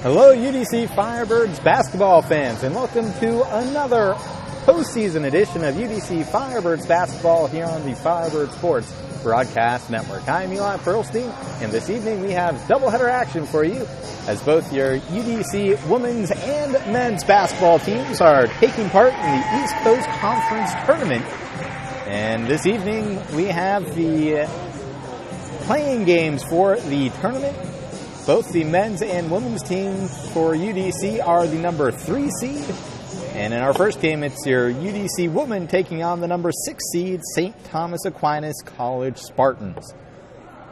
Hello, UDC Firebirds basketball fans, and welcome to another postseason edition of UDC Firebirds basketball here on the Firebird Sports Broadcast Network. I'm Eli Pearlstein, and this evening we have doubleheader action for you as both your UDC women's and men's basketball teams are taking part in the East Coast Conference Tournament. And this evening we have the playing games for the tournament. Both the men's and women's team for UDC are the number 3 seed. And in our first game, it's your UDC women taking on the number 6 seed St. Thomas Aquinas College Spartans.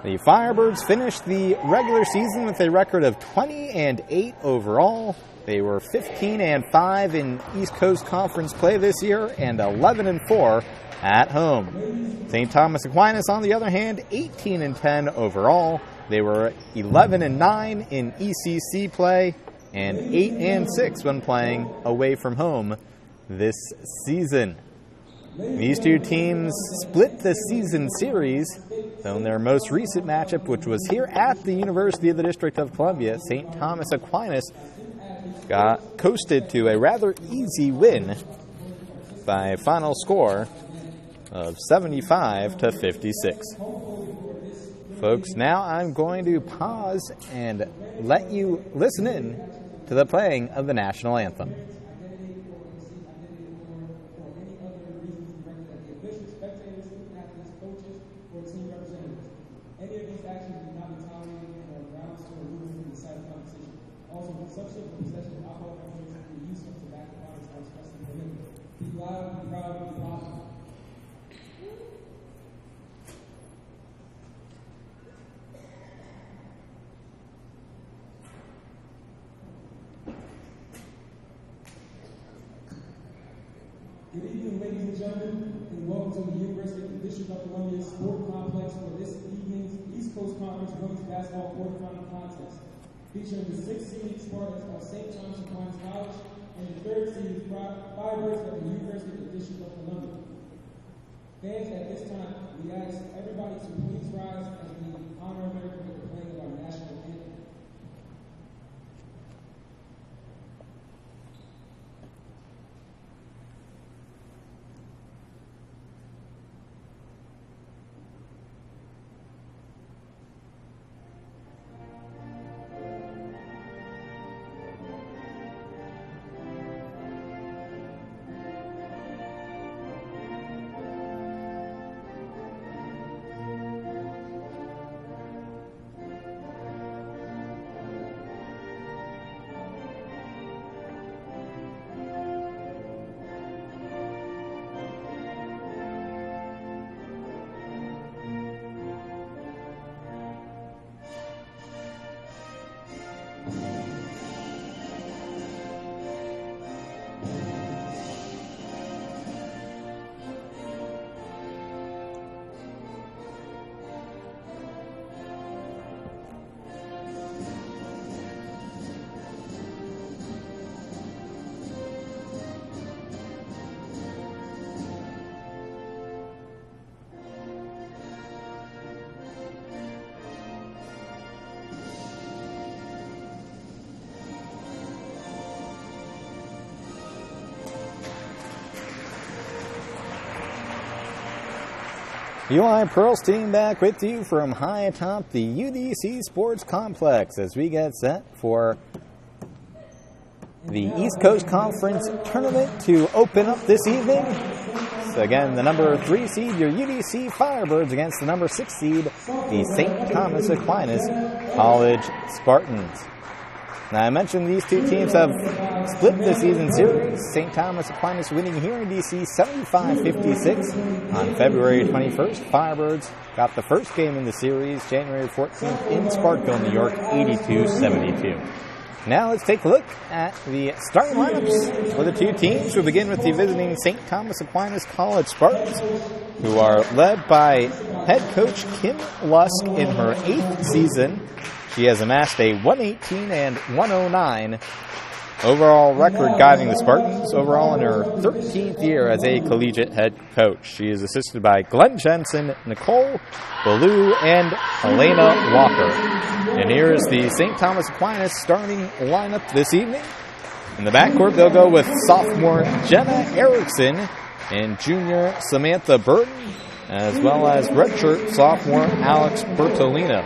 The Firebirds finished the regular season with a record of 20-8 overall. They were 15-5 in East Coast Conference play this year and 11-4 at home. St. Thomas Aquinas, on the other hand, 18-10 overall. They were 11-9 in ECC play and 8-6 when playing away from home this season. These two teams split the season series, so in their most recent matchup, which was here at the University of the District of Columbia, St. Thomas Aquinas got coasted to a rather easy win by a final score of 75-56. Folks, now I'm going to pause and let you listen in to the playing of the national anthem. Good evening, ladies and gentlemen, and welcome to the University of the District of Columbia Sport Complex for this evening's East Coast Conference Women's Basketball Quarterfinal Contest, featuring the 6th seed Spartans of St. Thomas Aquinas College and the 3rd seed Firebirds of the University of the District of Columbia. Fans, at this time, we ask everybody to please rise as we honor America with the playing of our national anthem. Eli Pearlstein back with you from high atop the UDC Sports Complex as we get set for the East Coast Conference Tournament to open up this evening. So again, the number 3 seed, your UDC Firebirds, against the number 6 seed, the St. Thomas Aquinas College Spartans. Now, I mentioned these two teams have split the season series. St. Thomas Aquinas winning here in DC 75-56 on February 21st. Firebirds got the first game in the series January 14th in Sparkville, New York, 82-72. Now let's take a look at the starting lineups for the two teams. We'll begin with the visiting St. Thomas Aquinas College Spartans, who are led by head coach Kim Lusk in her 8th season. She has amassed a 118 and 109 overall record guiding the Spartans, overall in her 13th year as a collegiate head coach. She is assisted by Glenn Jensen, Nicole Ballou, and Elena Walker. And here is the St. Thomas Aquinas starting lineup this evening. In the backcourt, they'll go with sophomore Jenna Erickson and junior Samantha Burton, as well as redshirt sophomore Alex Bertolino.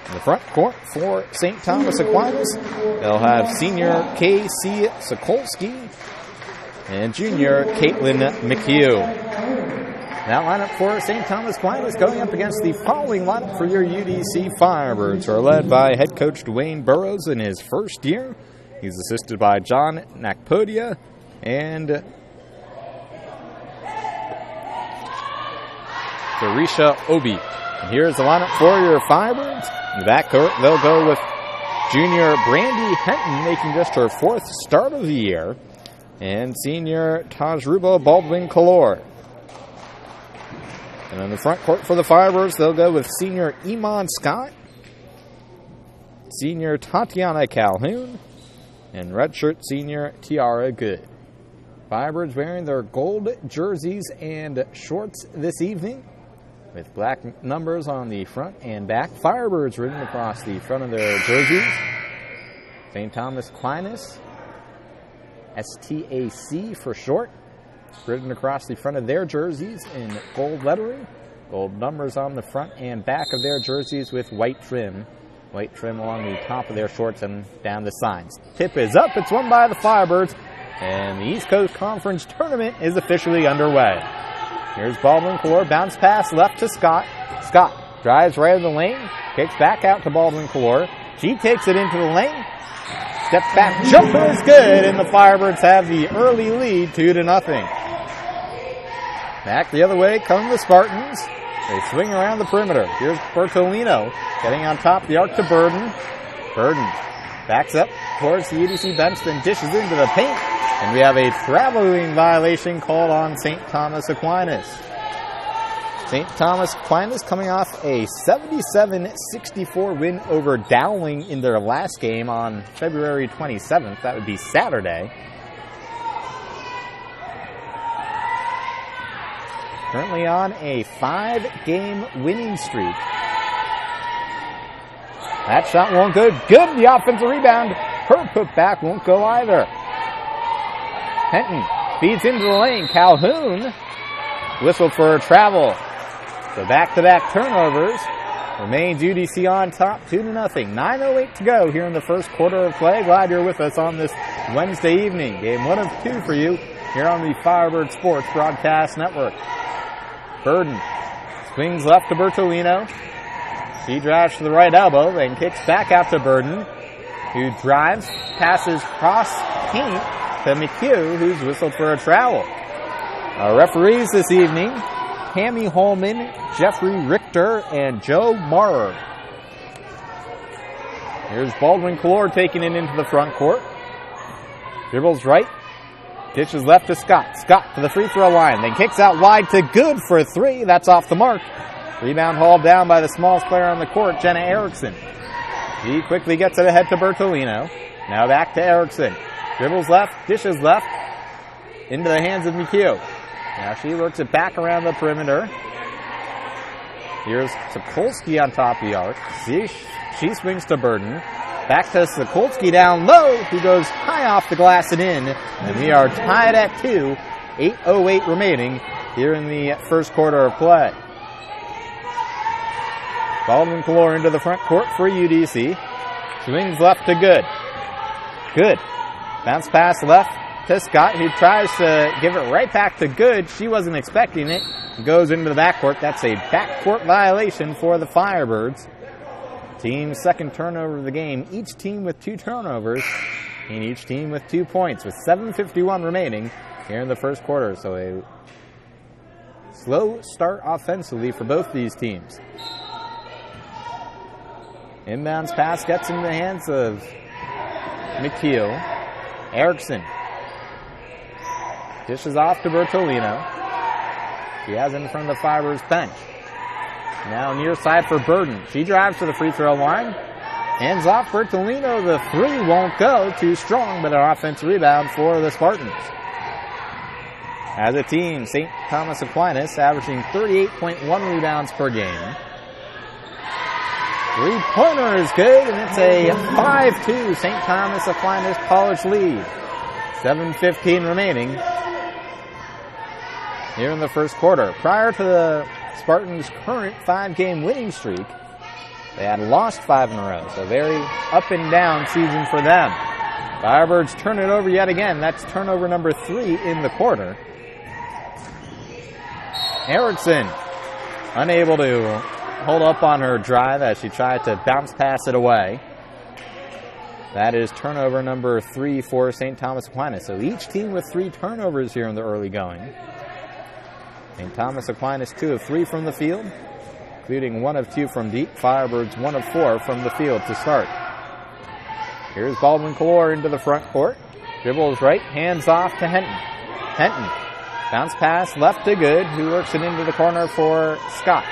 In the front court for St. Thomas Aquinas, they'll have senior K.C. Sokolsky and junior Caitlin McHugh. That lineup for St. Thomas Aquinas going up against the following lineup for your UDC Firebirds, who are led by head coach Dwayne Burrows in his first year. He's assisted by John Nakpodia and Tarisha Obi. And here's the lineup for your Firebirds. In the backcourt, they'll go with junior Brandy Henton, making just her 4th start of the year, and senior Tajruba Baldwin-Kalor. And in the front court for the Firebirds, they'll go with senior Iman Scott, senior Tatiana Calhoun, and redshirt senior Tiara Good. Firebirds wearing their gold jerseys and shorts this evening, with black numbers on the front and back. Firebirds written across the front of their jerseys. St. Thomas Aquinas, STAC for short, written across the front of their jerseys in gold lettering. Gold numbers on the front and back of their jerseys with white trim. White trim along the top of their shorts and down the sides. Tip is up. It's won by the Firebirds. And the East Coast Conference Tournament is officially underway. Here's Baldwin-Kalor, bounce pass left to Scott. Scott drives right in the lane, kicks back out to Baldwin-Kalor. She takes it into the lane. Step back jumper is good, and the Firebirds have the early lead 2-0. Back the other way come the Spartans. They swing around the perimeter. Here's Bertolino getting on top of the arc to Burden. Burden backs up towards the UDC bench, then dishes into the paint. And we have a traveling violation called on St. Thomas Aquinas. St. Thomas Aquinas coming off a 77-64 win over Dowling in their last game on February 27th. That would be Saturday. Currently on a 5-game winning streak. That shot won't go good. The offensive rebound. Her putback won't go either. Henton feeds into the lane. Calhoun whistled for a travel. So back-to-back turnovers. Remains UDC on top 2-0. 9:08 to go here in the first quarter of play. Glad you're with us on this Wednesday evening. Game 1 of 2 for you here on the Firebird Sports Broadcast Network. Burden swings left to Bertolino. She drives to the right elbow, then kicks back out to Burden, who drives, passes cross paint to McHugh, who's whistled for a travel. Our referees this evening, Tammy Holman, Jeffrey Richter, and Joe Maurer. Here's Baldwin-Kalor taking it into the front court. Dribbles right, dishes left to Scott. Scott to the free throw line, then kicks out wide to Good for 3. That's off the mark. Rebound hauled down by the smallest player on the court, Jenna Erickson. He quickly gets it ahead to Bertolino. Now back to Erickson. Dribbles left, dishes left, into the hands of McHugh. Now she works it back around the perimeter. Here's Sokolsky on top of the arc. She swings to Burden. Back to Sokolsky down low, who goes high off the glass and in. And we are tied at 2. 8:08 remaining here in the first quarter of play. Baldwin-Kalor into the front court for UDC. Swings left to Good. Good. Bounce pass left to Scott, who tries to give it right back to Good. She wasn't expecting it. Goes into the backcourt. That's a backcourt violation for the Firebirds. Team's second turnover of the game. Each team with 2 turnovers, and each team with 2 points, with 7:51 remaining here in the first quarter. So a slow start offensively for both these teams. Inbounds pass gets into the hands of McHugh. Erickson dishes off to Bertolino. She has it in front of the Firebirds bench. Now near side for Burden. She drives to the free throw line. Hands off Bertolino. The three won't go. Too strong, but an offensive rebound for the Spartans. As a team, St. Thomas Aquinas averaging 38.1 rebounds per game. Three-pointer is good, and it's a 5-2 St. Thomas Aquinas College lead. 7:15 remaining here in the first quarter. Prior to the Spartans' current 5-game winning streak, they had lost 5 in a row, so very up and down season for them. Firebirds turn it over yet again. That's turnover number 3 in the quarter. Erickson unable to hold up on her drive as she tried to bounce pass it away. That is turnover number 3 for St. Thomas Aquinas. So each team with 3 turnovers here in the early going. St. Thomas Aquinas 2 of 3 from the field, including 1 of 2 from deep. Firebirds 1 of 4 from the field to start. Here's Baldwin Calor into the front court. Dribbles right, hands off to Henton. Henton, bounce pass left to Good, who works it into the corner for Scott.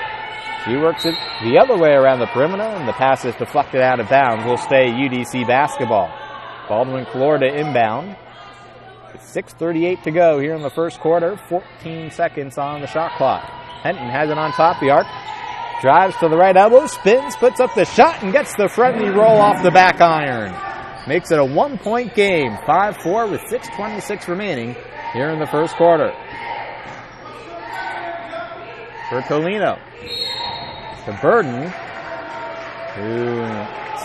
She works it the other way around the perimeter, and the pass is deflected out of bounds. Will stay UDC basketball. Baldwin Calor to inbound. With 6:38 to go here in the first quarter. 14 seconds on the shot clock. Henton has it on top of the arc. Drives to the right elbow, spins, puts up the shot, and gets the friendly roll off the back iron. Makes it a 1-point game. 5-4 with 6:26 remaining here in the first quarter. Bertolino to Burden, who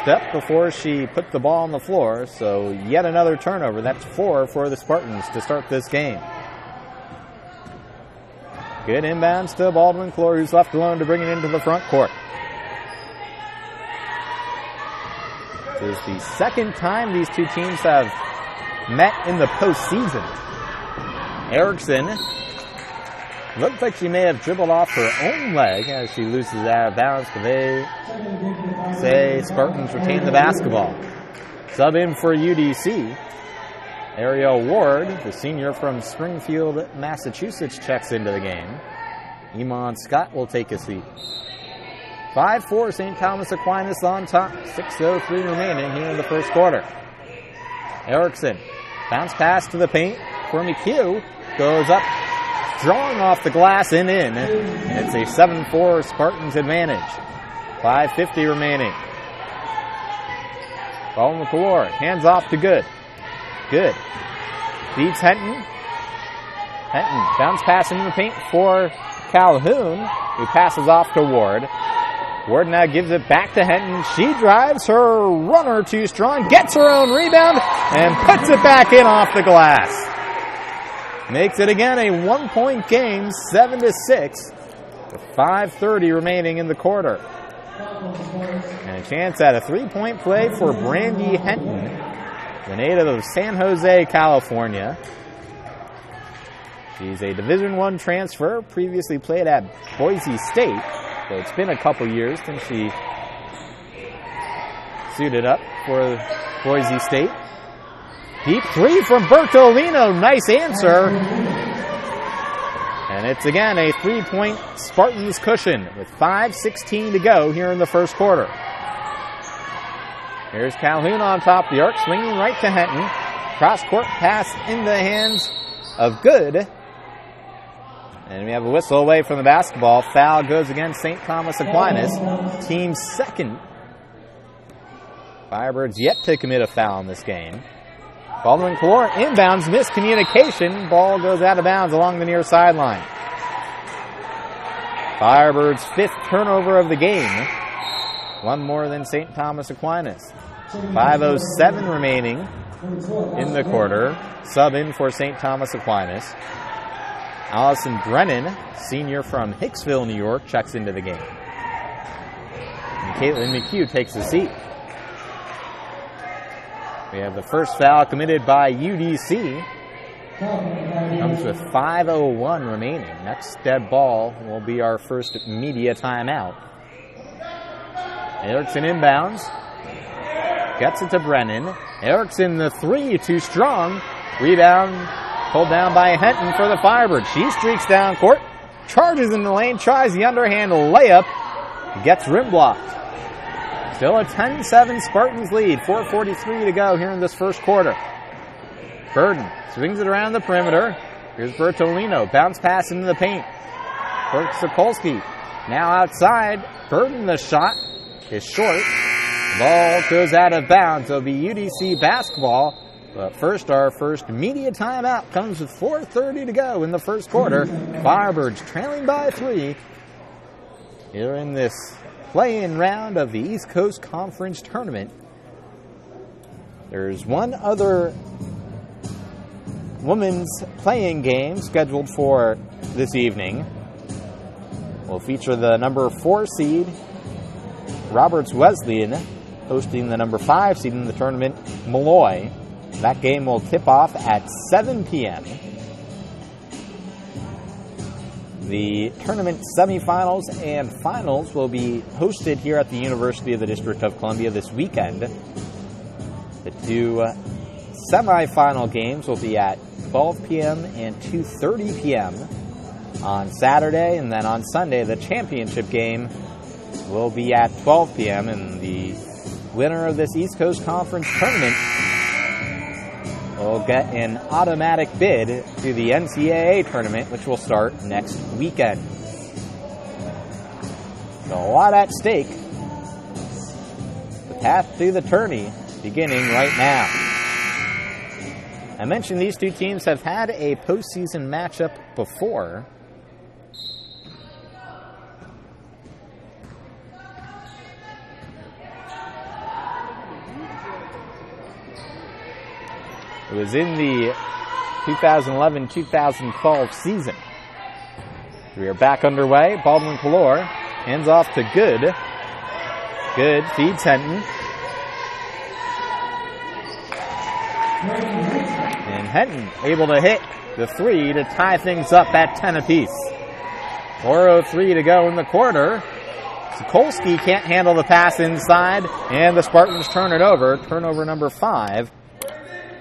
stepped before she put the ball on the floor, so yet another turnover. That's 4 for the Spartans to start this game. Good inbounds to Baldwin Calor, who's left alone to bring it into the front court. This is the second time these two teams have met in the postseason. Erickson looked like she may have dribbled off her own leg as she loses it out of bounds, but they say Spartans retain the basketball. Sub in for UDC. Ariel Ward, the senior from Springfield, Massachusetts, checks into the game. Iman Scott will take a seat. 5-4 St. Thomas Aquinas on top. 6:03 remaining here in the first quarter. Erickson, bounce pass to the paint for McHugh. Goes up, drawing off the glass and in. And it's a 7-4 Spartans advantage. 5:50 remaining. Baldwin Calor, hands off to Good. Good. Beats Henton. Henton, bounce pass into the paint for Calhoun, who passes off to Ward. Ward now gives it back to Henton. She drives, her runner too strong, gets her own rebound, and puts it back in off the glass. Makes it again a 1-point game, 7-6, with 5:30 remaining in the quarter. And a chance at a 3-point play for Brandy Henton, the native of San Jose, California. She's a Division I transfer, previously played at Boise State, so it's been a couple years since she suited up for Boise State. Deep three from Bertolino. Nice answer. And it's again a 3-point Spartans cushion with 5:16 to go here in the first quarter. Here's Calhoun on top of the arc, swinging right to Henton. Cross-court pass in the hands of Good. And we have a whistle away from the basketball. Foul goes against St. Thomas Aquinas, team's second. Firebirds yet to commit a foul in this game. Baldwin Calor inbounds, miscommunication. Ball goes out of bounds along the near sideline. Firebirds' 5th turnover of the game. One more than St. Thomas Aquinas. 5:07 remaining in the quarter. Sub in for St. Thomas Aquinas. Allison Brennan, senior from Hicksville, New York, checks into the game. And Caitlin McHugh takes a seat. We have the first foul committed by UDC. Comes with 5:01 remaining. Next dead ball will be our first media timeout. Erickson inbounds. Gets it to Brennan. Erickson the three, too strong. Rebound pulled down by Henton for the Firebirds. She streaks down court. Charges in the lane. Tries the underhand layup. Gets rim blocked. Still a 10-7 Spartans lead. 4:43 to go here in this first quarter. Burden swings it around the perimeter. Here's Bertolino. Bounce pass into the paint. For Sokolski. Now outside. Burden, the shot is short. The ball goes out of bounds. It'll be UDC basketball. But first, our first media timeout comes with 4:30 to go in the first quarter. Firebirds trailing by 3. Here in this play-in round of the East Coast Conference Tournament. There's one other women's playing game scheduled for this evening. We'll feature the number 4 seed, Roberts Wesleyan, hosting the number 5 seed in the tournament, Malloy. That game will tip off at 7 p.m. The tournament semifinals and finals will be hosted here at the University of the District of Columbia this weekend. The 2 semifinal games will be at 12 p.m. and 2:30 p.m. on Saturday, and then on Sunday the championship game will be at 12 p.m. and the winner of this East Coast Conference tournament will get an automatic bid to the NCAA tournament, which will start next weekend. So a lot at stake. The path to the tourney beginning right now. I mentioned these two teams have had a postseason matchup before. It was in the 2011-2012 season. We are back underway. Baldwin Calor hands off to Good. Good feeds Henton. And Henton able to hit the 3 to tie things up at 10 apiece. 4:03 to go in the quarter. Sokolski can't handle the pass inside, and the Spartans turn it over. Turnover number 5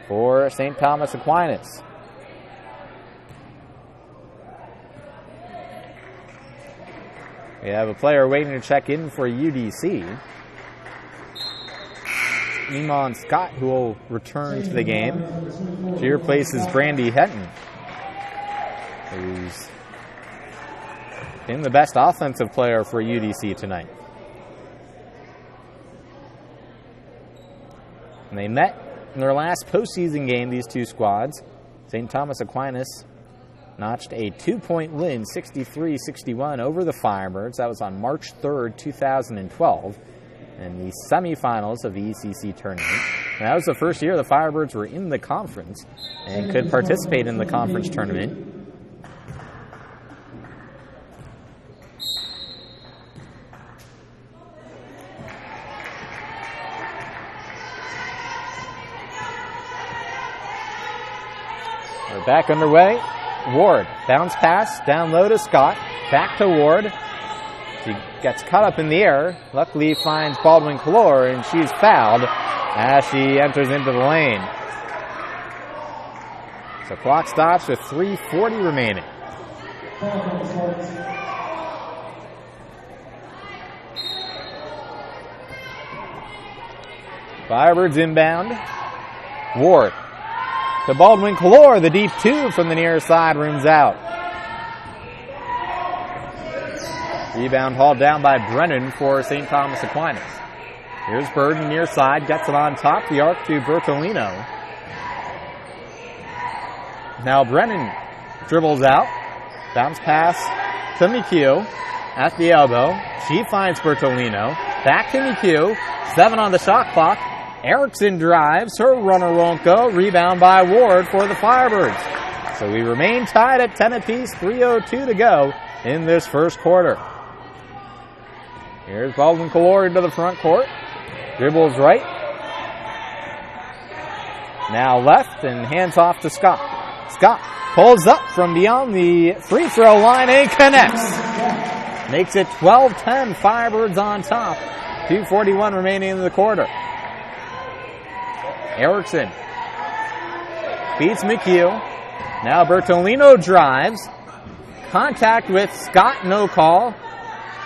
for St. Thomas Aquinas. We have a player waiting to check in for UDC. Iman Scott, who will return to the game. She replaces Brandy Henton, who's been the best offensive player for UDC tonight. And they met in their last postseason game, these two squads. St. Thomas Aquinas notched a 2-point win, 63-61 over the Firebirds. That was on March 3rd, 2012, in the semifinals of the ECC tournament. And that was the first year the Firebirds were in the conference and could participate in the conference tournament. We're back underway. Ward, bounce pass, down low to Scott, back to Ward. She gets caught up in the air, luckily finds Baldwin Calor, and she's fouled as she enters into the lane. So clock stops with 3:40 remaining. Firebirds inbound. Ward to Baldwin Calor, the deep 2 from the near side, rims out. Rebound hauled down by Brennan for St. Thomas Aquinas. Here's Burden near side, gets it on top, the arc to Bertolino. Now Brennan dribbles out, bounce pass to McHugh at the elbow. She finds Bertolino, back to McHugh, 7 on the shot clock. Erickson drives, her runner won't go. Rebound by Ward for the Firebirds. So we remain tied at 10 apiece, 3:02 to go in this first quarter. Here's Baldwin Calor into the front court. Dribbles right. Now left and hands off to Scott. Scott pulls up from beyond the free throw line and connects. Makes it 12-10, Firebirds on top. 2:41 remaining in the quarter. Erickson beats McHugh. Now Bertolino drives. Contact with Scott, no call.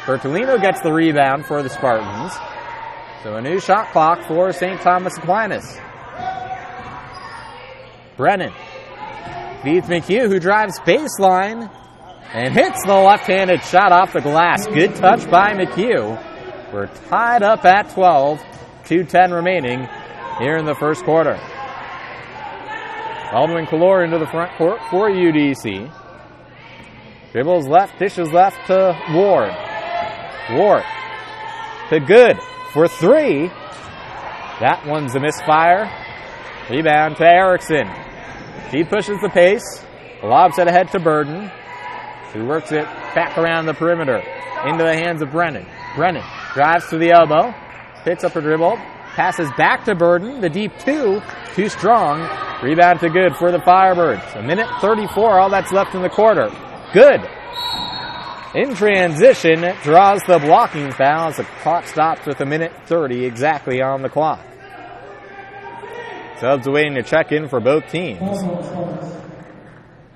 Bertolino gets the rebound for the Spartans. So a new shot clock for St. Thomas Aquinas. Brennan beats McHugh, who drives baseline and hits the left-handed shot off the glass. Good touch by McHugh. We're tied up at 12, 2:10 remaining here in the first quarter. Baldwin Calor into the front court for UDC. Dribbles left, dishes left to Ward. Ward to Good for three. That one's a misfire. Rebound to Erickson. She pushes the pace. Lobs it ahead to Burden, who works it back around the perimeter into the hands of Brennan. Brennan drives to the elbow, picks up a dribble, passes back to Burden. The deep two, too strong. Rebound to Good for the Firebirds. A minute 34, all that's left in the quarter. Good. In transition, draws the blocking foul as the clock stops with a minute 30 exactly on the clock. Subs waiting to check in for both teams.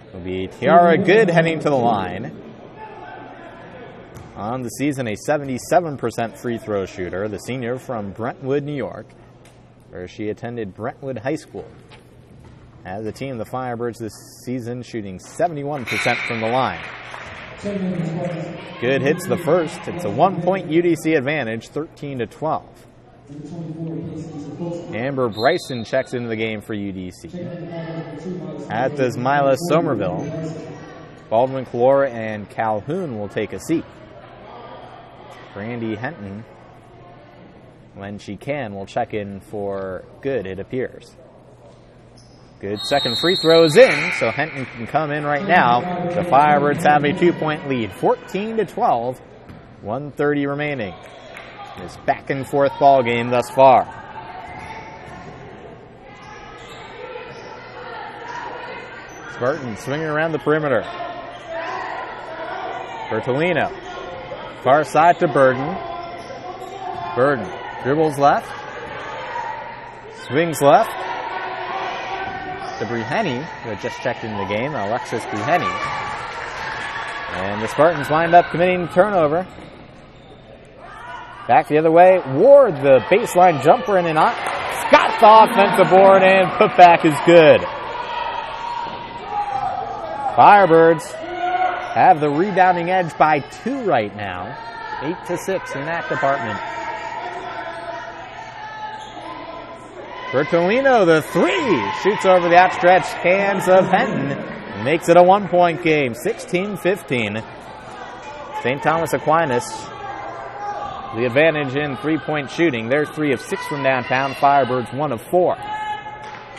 It'll be Tiara Good heading to the line. On the season, a 77% free throw shooter, the senior from Brentwood, New York, where she attended Brentwood High School. As a team, the Firebirds this season shooting 71% from the line. Good hits the first. It's a 1-point UDC advantage, 13-12. Amber Bryson checks into the game for UDC. As does Mila Somerville. Baldwin Calor and Calhoun will take a seat. Brandy Henton, when she can, will check in for Good, it appears. Good second free throw is in, so Henton can come in right now. The Firebirds have a 2-point lead, 14-12, 1:30 remaining. This back and forth ball game thus far. Spartan swinging around the perimeter. Bertolino, far side to Burden. Burden dribbles left, swings left. To Breheny, who had just checked into the game, Alexis Breheny. And the Spartans wind up committing turnover. Back the other way, Ward, the baseline jumper in and out. Got the offensive board, and putback is good. Firebirds have the rebounding edge by 2 right now. 8-6 in that department. Bertolino, the three, shoots over the outstretched hands of Henton. Makes it a 1-point game, 16-15. St. Thomas Aquinas, the advantage in 3-point shooting. They're 3 of 6 from downtown. Firebirds 1 of 4.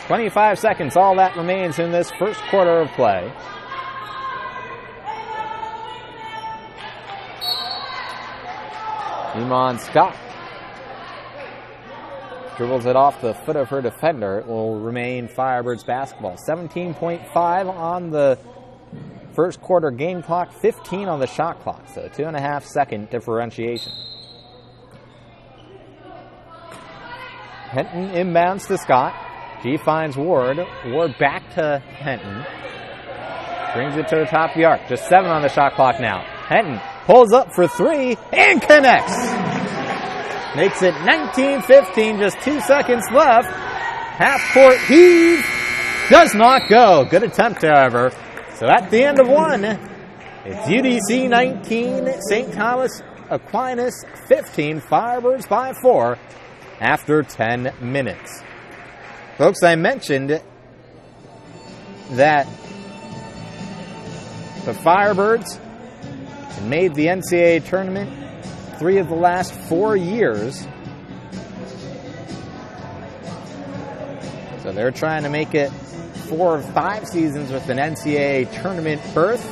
25 seconds, all that remains in this first quarter of play. Iman Scott dribbles it off the foot of her defender. It will remain Firebirds basketball. 17.5 on the first quarter game clock, 15 on the shot clock, so 2.5 second differentiation. Henton inbounds to Scott. She finds Ward. Ward back to Henton. Brings it to the top of the arc. Just 7 on the shot clock now. Henton pulls up for 3 and connects. Makes it 19-15, just 2 seconds left. Half-court heave does not go. Good attempt, however. So at the end of 1, it's UDC 19, St. Thomas Aquinas 15, Firebirds by 4 after 10 minutes. Folks, I mentioned that the Firebirds made the NCAA tournament 3 of the last 4 years. So they're trying to make it 4 of 5 seasons with an NCAA tournament berth.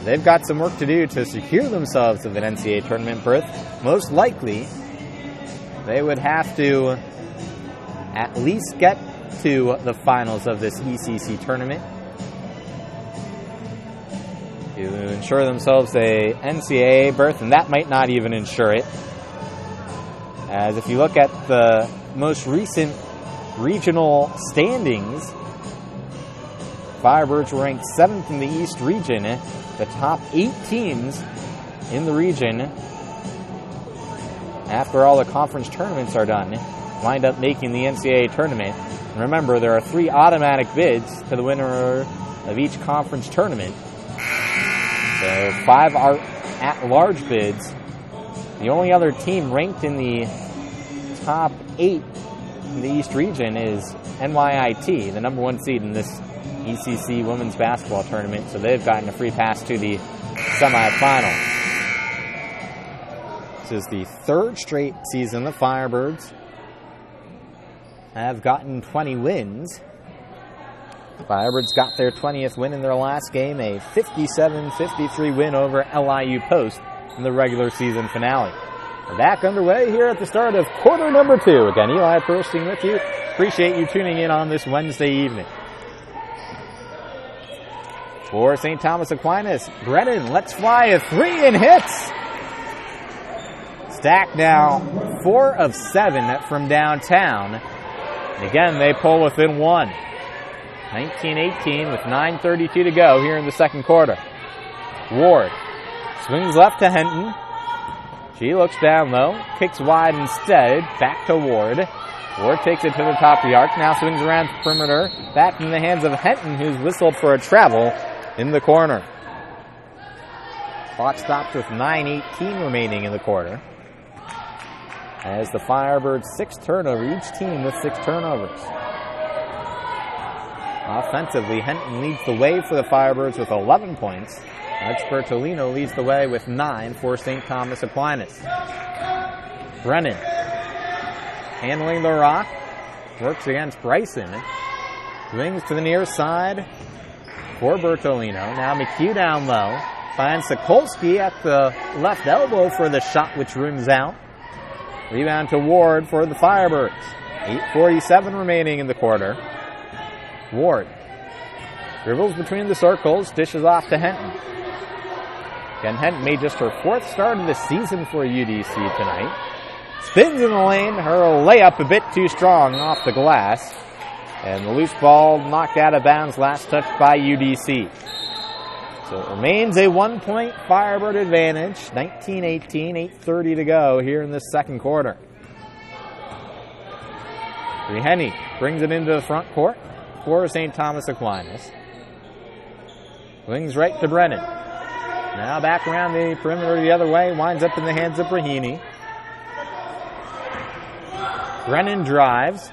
They've got some work to do to secure themselves with an NCAA tournament berth. Most likely, they would have to at least get to the finals of this ECC tournament to ensure themselves a NCAA berth, and that might not even ensure it. As if you look at the most recent regional standings, Firebirds were ranked 7th in the East region. The top 8 teams in the region after all the conference tournaments are done, wind up making the NCAA tournament. And remember, there are 3 automatic bids to the winner of each conference tournament. So 5 are at-large bids. The only other team ranked in the top 8 in the East region is NYIT, the number 1 seed in this ECC women's basketball tournament. So they've gotten a free pass to the semifinals. This is the 3rd straight season the Firebirds have gotten 20 wins. The Firebirds got their 20th win in their last game, a 57-53 win over LIU Post in the regular season finale. We're back underway here at the start of quarter number 2. Again, Eli Perlstein with you. Appreciate you tuning in on this Wednesday evening. For St. Thomas Aquinas, Brennan lets fly a 3 and hits. Stack now 4 of 7 from downtown. And again, they pull within 1. 19-18 with 9:32 to go here in the second quarter. Ward swings left to Henton. She looks down low, kicks wide instead, back to Ward. Ward takes it to the top of the arc, now swings around the perimeter, back in the hands of Henton, who's whistled for a travel in the corner. Clock stopped with 9:18 remaining in the quarter. As the Firebirds 6 turnover, each team with 6 turnovers. Offensively, Henton leads the way for the Firebirds with 11 points. Alex Bertolino leads the way with 9 for St. Thomas Aquinas. Brennan handling the rock, works against Bryson. Swings to the near side for Bertolino. Now McHugh down low. Finds Sokolsky at the left elbow for the shot, which rims out. Rebound to Ward for the Firebirds. 8:47 remaining in the quarter. Ward dribbles between the circles, dishes off to Henton. Again, Henton made just her 4th start of the season for UDC tonight. Spins in the lane, her layup a bit too strong off the glass. And the loose ball knocked out of bounds, last touched by UDC. So it remains a 1-point Firebird advantage. 19-18, 8:30 to go here in this second quarter. Rehenne brings it into the front court for St. Thomas Aquinas. Wings right to Brennan. Now back around the perimeter the other way. Winds up in the hands of Brahini. Brennan drives.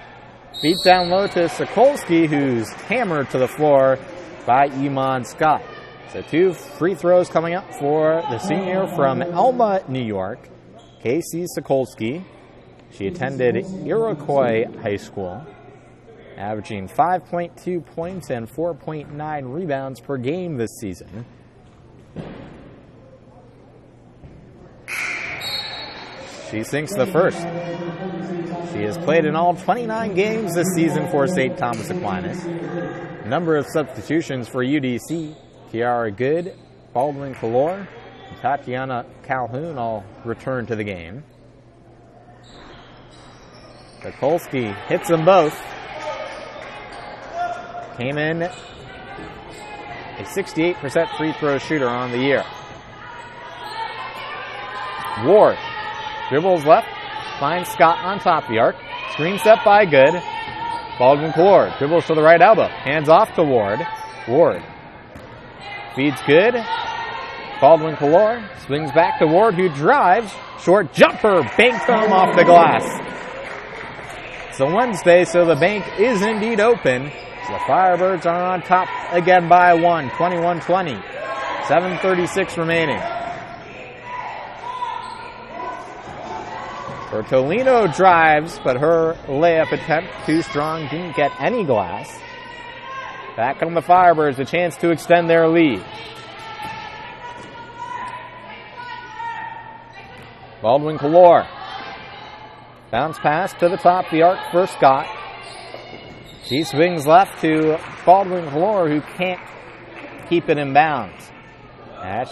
Beats down low to Sokolsky, who's hammered to the floor by Iman Scott. So 2 free throws coming up for the senior from Elma, New York, Casey Sokolsky. She attended Iroquois High School, averaging 5.2 points and 4.9 rebounds per game this season. She sinks the first. She has played in all 29 games this season for St. Thomas Aquinas. Number of substitutions for UDC. Kiara Good, Baldwin Kalor, and Tatiana Calhoun all return to the game. Sokolsky hits them both. Came in a 68% free throw shooter on the year. Ward dribbles left, finds Scott on top of the arc. Screen set by Good. Baldwin Kalor dribbles to the right elbow. Hands off to Ward. Ward feeds Good. Baldwin Kalor swings back to Ward, who drives. Short jumper, banked home off the glass. It's a Wednesday, so the bank is indeed open. So the Firebirds are on top again by 1, 21-20. 7:36 remaining. Bertolino drives, but her layup attempt too strong, didn't get any glass. Back on the Firebirds, a chance to extend their lead. Baldwin Kalor. Bounce pass to the top of the arc for Scott. She swings left to Baldwin Kalor, who can't keep it in bounds.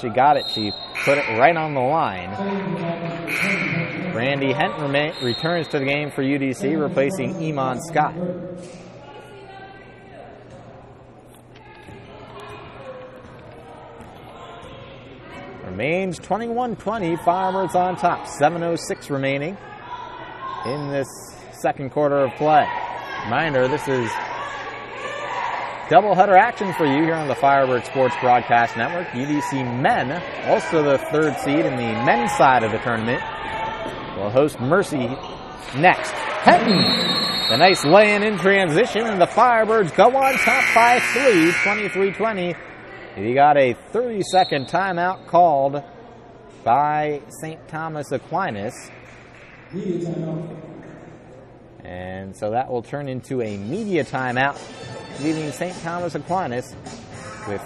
She got it. She put it right on the line. Brandy Henton returns to the game for UDC, replacing Iman Scott. Remains 21-20, Firebirds on top. 7:06 remaining in this second quarter of play. Reminder, this is doubleheader action for you here on the Firebird Sports Broadcast Network. UDC men, also the third seed in the men's side of the tournament, will host Mercy next. Henton, the nice lay-in in transition, and the Firebirds go on top by 3, 23-20. He got a 30-second timeout called by St. Thomas Aquinas. And so that will turn into a media timeout, leaving St. Thomas Aquinas with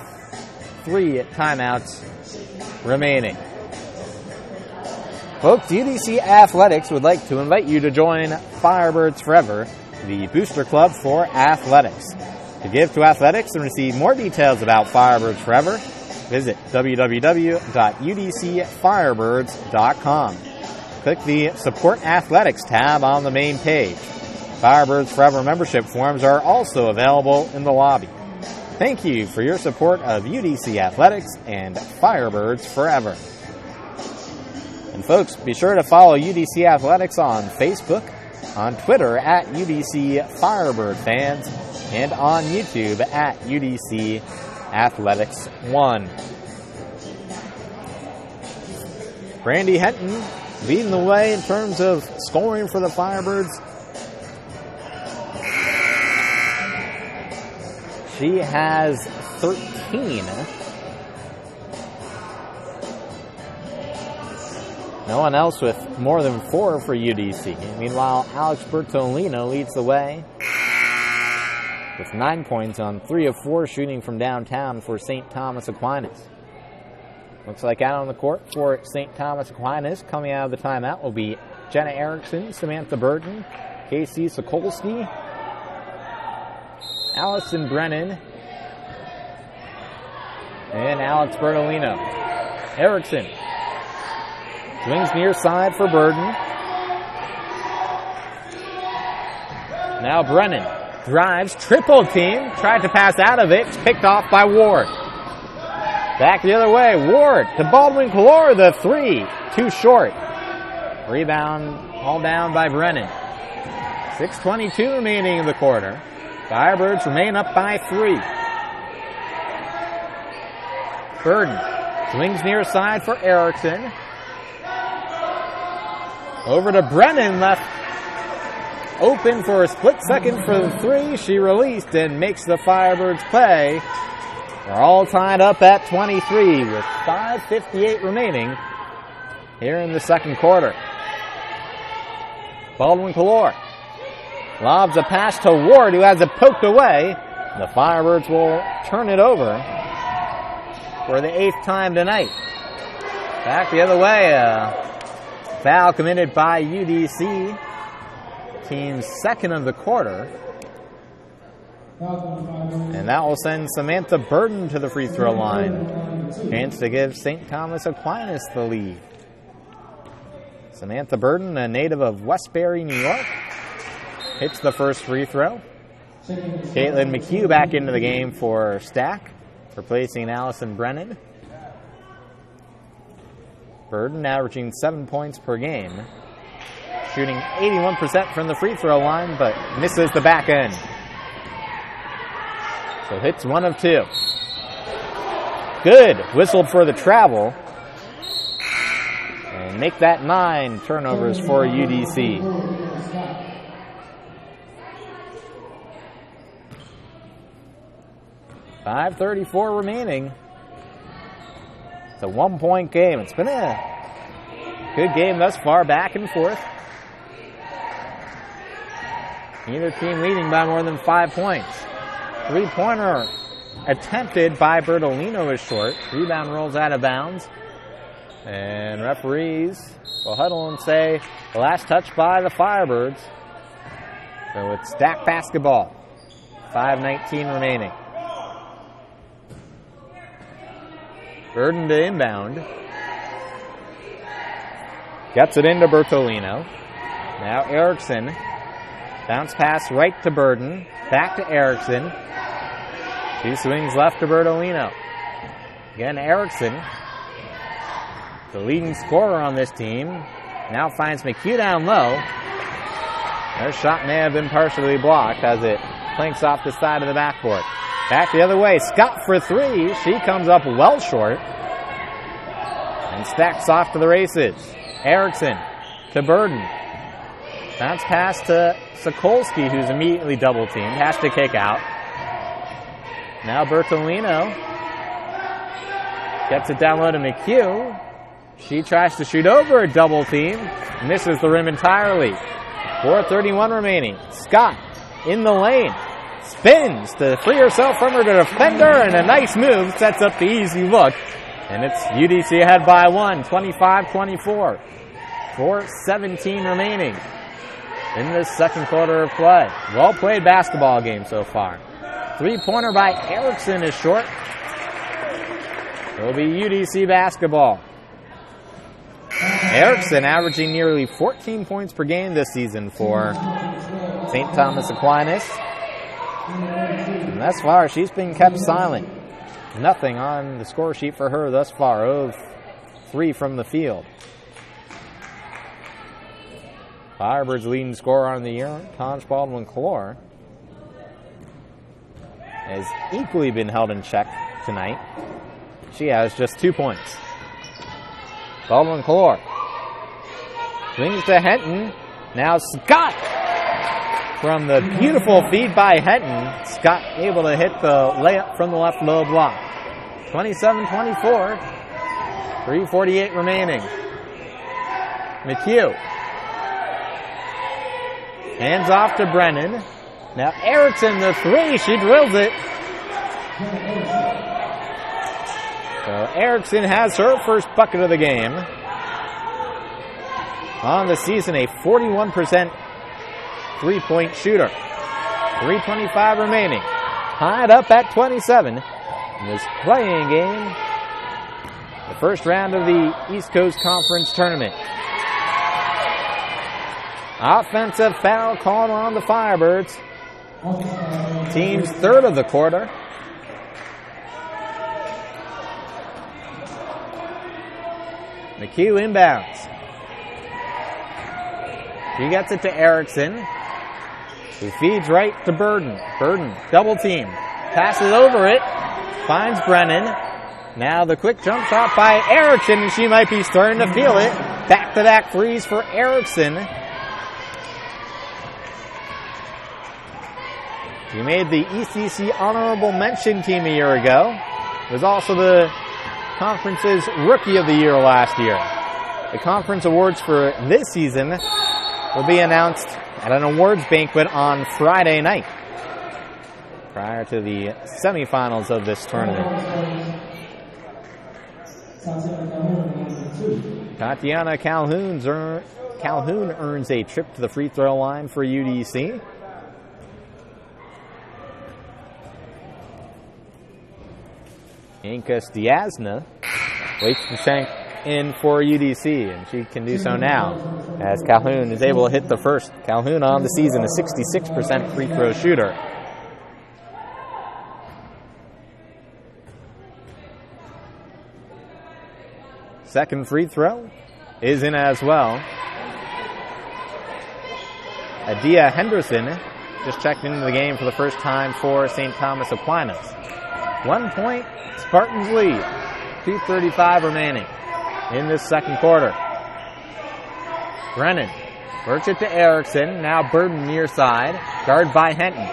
3 timeouts remaining. Folks, UDC Athletics would like to invite you to join Firebirds Forever, the booster club for athletics. To give to athletics and receive more details about Firebirds Forever, visit www.udcfirebirds.com. Click the Support Athletics tab on the main page. Firebirds Forever membership forms are also available in the lobby. Thank you for your support of UDC Athletics and Firebirds Forever. And folks, be sure to follow UDC Athletics on Facebook, on Twitter at UDC Firebird Fans, and on YouTube at UDC Athletics 1. Brandy Henton leading the way in terms of scoring for the Firebirds. She has 13. No one else with more than 4 for UDC. Meanwhile, Alex Bertolino leads the way with 9 points on 3 of 4 shooting from downtown for St. Thomas Aquinas. Looks like out on the court for St. Thomas Aquinas, coming out of the timeout, will be Jenna Erickson, Samantha Burton, Casey Sokolsky, Allison Brennan, and Alex Bertolino. Erickson swings near side for Burden. Now Brennan drives, triple team, tried to pass out of it, picked off by Ward. Back the other way, Ward to Baldwin Calor, the 3, too short. Rebound hauled down by Brennan. 6:22 remaining in the quarter. Firebirds remain up by 3. Burden swings near side for Erickson. Over to Brennan, left open for a split second for the 3. She released and makes the Firebirds play. They're all tied up at 23 with 5:58 remaining here in the second quarter. Baldwin Calor lobs a pass to Ward, who has it poked away. The Firebirds will turn it over for the 8th time tonight. Back the other way, foul committed by UDC, team's second of the quarter. And that will send Samantha Burden to the free throw line. Chance to give St. Thomas Aquinas the lead. Samantha Burden, a native of Westbury, New York, hits the first free throw. Caitlin McHugh back into the game for Stack, replacing Allison Brennan. Burden averaging 7 points per game, shooting 81% from the free throw line, but misses the back end. So hits 1 of 2. Good. Whistled for the travel. And make that 9 turnovers for UDC. .534 remaining. It's a 1-point game. It's been a good game thus far, back and forth. Neither team leading by more than 5 points. 3-pointer attempted by Bertolino is short. Rebound rolls out of bounds. And referees will huddle and say the last touch by the Firebirds. So it's Stack basketball. 5:19 remaining. Burden to inbound. Gets it into Bertolino. Now Erickson. Bounce pass right to Burden. Back to Erickson. She swings left to Bertolino. Again, Erickson. The leading scorer on this team now finds McHugh down low. Their shot may have been partially blocked as it planks off the side of the backboard. Back the other way, Scott for three. She comes up well short and stacks off to the races. Erickson to Burden. Bounce pass to Sokolsky, who's immediately double-teamed. Has to kick out. Now Bertolino gets it down low to McHugh. She tries to shoot over a double-team. Misses the rim entirely. 4:31 remaining. Scott in the lane. Spins to free herself from her defender, and a nice move sets up the easy look. And it's UDC ahead by one, 25-24. 4:17 remaining in this second quarter of play. Well-played basketball game so far. Three-pointer by Erickson is short. It'll be UDC basketball. Erickson averaging nearly 14 points per game this season for St. Thomas Aquinas. And thus far, she's been kept silent. Nothing on the score sheet for her thus far. 0 of 3 from the field. Firebirds' leading scorer on the year, Conch Baldwin-Clore, has equally been held in check tonight. She has just 2 points. Baldwin-Clore swings to Henton. Now Scott from the beautiful feed by Henton. Scott able to hit the layup from the left low block. 27-24. 3:48 remaining. McHugh. Hands off to Brennan. Now Erickson, the three. She drills it. So Erickson has her first bucket of the game. On the season, a 41% three-point shooter. 3:25 remaining. Tied up at 27 in this playing game. The first round of the East Coast Conference Tournament. Offensive foul called on the Firebirds. Team's third of the quarter. McHugh inbounds. He gets it to Erickson, who feeds right to Burden. Burden, double team. Passes over it. Finds Brennan. Now the quick jump shot by Erickson, and she might be starting to feel it. Back-to-back threes for Erickson. He made the ECC Honorable Mention team a year ago. Was also the conference's Rookie of the Year last year. The conference awards for this season will be announced at an awards banquet on Friday night, prior to the semifinals of this tournament. Tatiana Calhoun earns a trip to the free throw line for UDC. Inka Stiasna waits to shank in for UDC, and she can do so now as Calhoun is able to hit the first. Calhoun on the season, a 66% free throw shooter. Second free throw is in as well. Adia Henderson just checked into the game for the first time for St. Thomas Aquinas. 1 point, Spartans lead. 2:35 remaining in this second quarter. Brennan works it to Erickson. Now Burden near side. Guarded by Henton.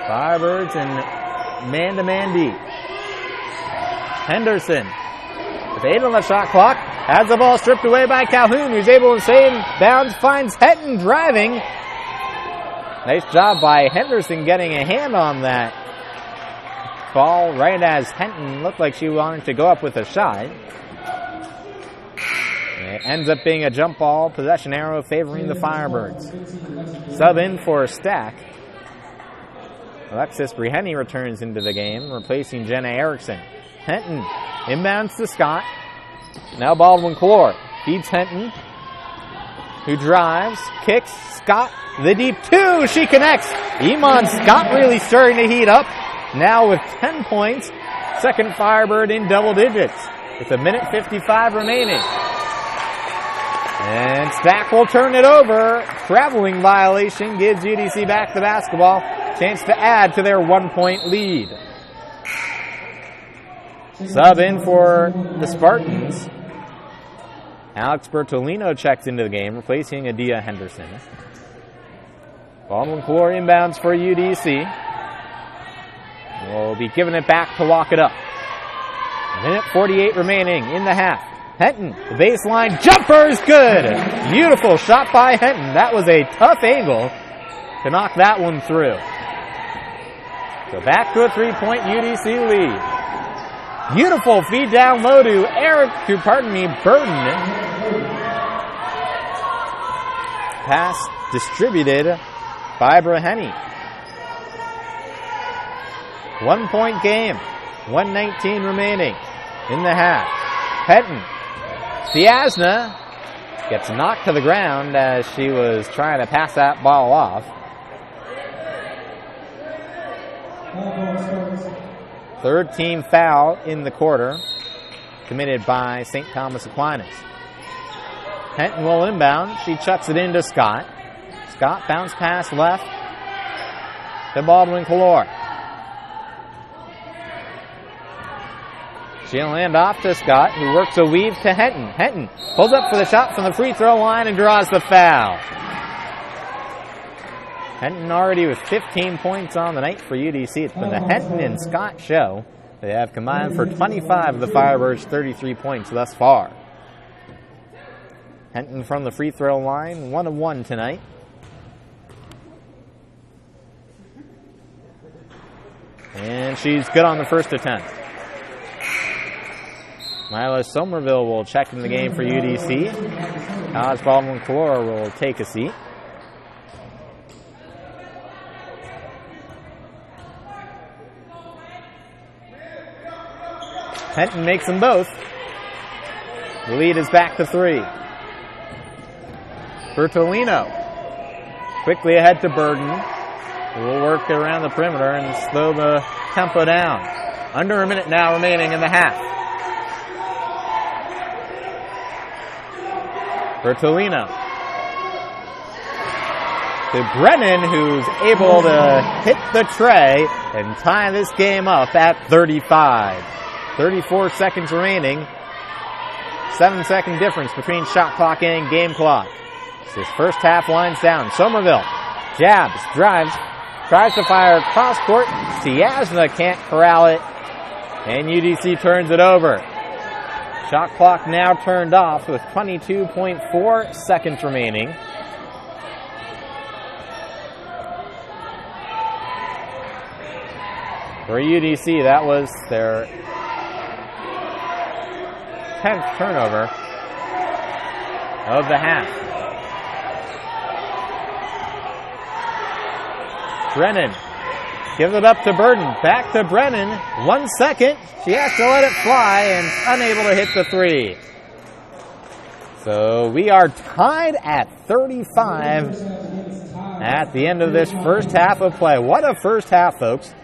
Firebirds and man-to-man D. Henderson with 8 on the shot clock. Has the ball stripped away by Calhoun, who's able to stay in bounds. Finds Henton driving. Nice job by Henderson getting a hand on that ball right as Henton looked like she wanted to go up with a shot. It ends up being a jump ball, possession arrow favoring the Firebirds. Sub in for a Stack. Alexis Breheny returns into the game, replacing Jenna Erickson. Henton inbounds to Scott. Now Baldwin-Clore feeds Henton, who drives, kicks. Scott, the deep two. She connects. Iman Scott really starting to heat up. Now with 10 points, second Firebird in double digits. with 1:55 remaining. And Stack will turn it over. Traveling violation gives UDC back the basketball. Chance to add to their 1-point lead. Sub in for the Spartans. Alex Bertolino checks into the game, replacing Adia Henderson. Baldwin Calore inbounds for UDC. Will be giving it back to lock it up. 1:48 remaining in the half. Henton, the baseline jumper is good. Beautiful shot by Henton. That was a tough angle to knock that one through. So back to a 3-point UDC lead. Beautiful feed down low to Burden. Pass distributed by Braheny. 1-point game. 1:19 remaining in the half. Henton. Fiasna gets knocked to the ground as she was trying to pass that ball off. Third team foul in the quarter, committed by St. Thomas Aquinas. Henton will inbound. She chucks it into Scott. Scott bounce pass left to Baldwin Calore. She'll hand off to Scott, who works a weave to Henton. Henton pulls up for the shot from the free throw line and draws the foul. Henton already with 15 points on the night for UDC. It's been the Henton and Scott show. They have combined for 25 of the Firebirds' 33 points thus far. Henton from the free throw line, 1 of 1 tonight. And she's good on the first attempt. Mila Somerville will check in the game for UDC. Oz Baldwin Calore will take a seat. Henton makes them both. The lead is back to 3. Bertolino quickly ahead to Burden. We'll work around the perimeter and slow the tempo down. Under a minute now remaining in the half. Bertolino to Brennan, who's able to hit the tray and tie this game up at 35. 34 seconds remaining. 7-second difference between shot clock and game clock. This first half winds down. Somerville jabs, drives, tries to fire cross court. Ciasna can't corral it, and UDC turns it over. Shot clock now turned off with 22.4 seconds remaining. For UDC, that was their 10th turnover of the half. Brennan gives it up to Burden. Back to Brennan. 1 second. She has to let it fly and unable to hit the 3. So we are tied at 35 at the end of this first half of play. What a first half, folks.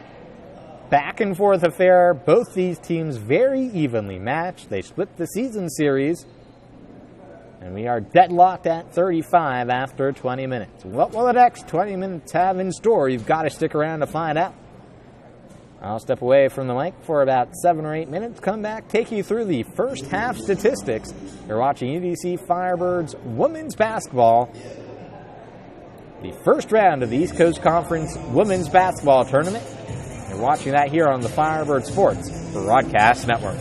Back and forth affair. Both these teams very evenly matched. They split the season series. And we are deadlocked at 35 after 20 minutes. What will the next 20 minutes have in store? You've got to stick around to find out. I'll step away from the mic for about 7 or 8 minutes. Come back, take you through the first half statistics. You're watching UDC Firebirds women's basketball. The first round of the East Coast Conference women's basketball tournament. You're watching that here on the Firebird Sports Broadcast Network.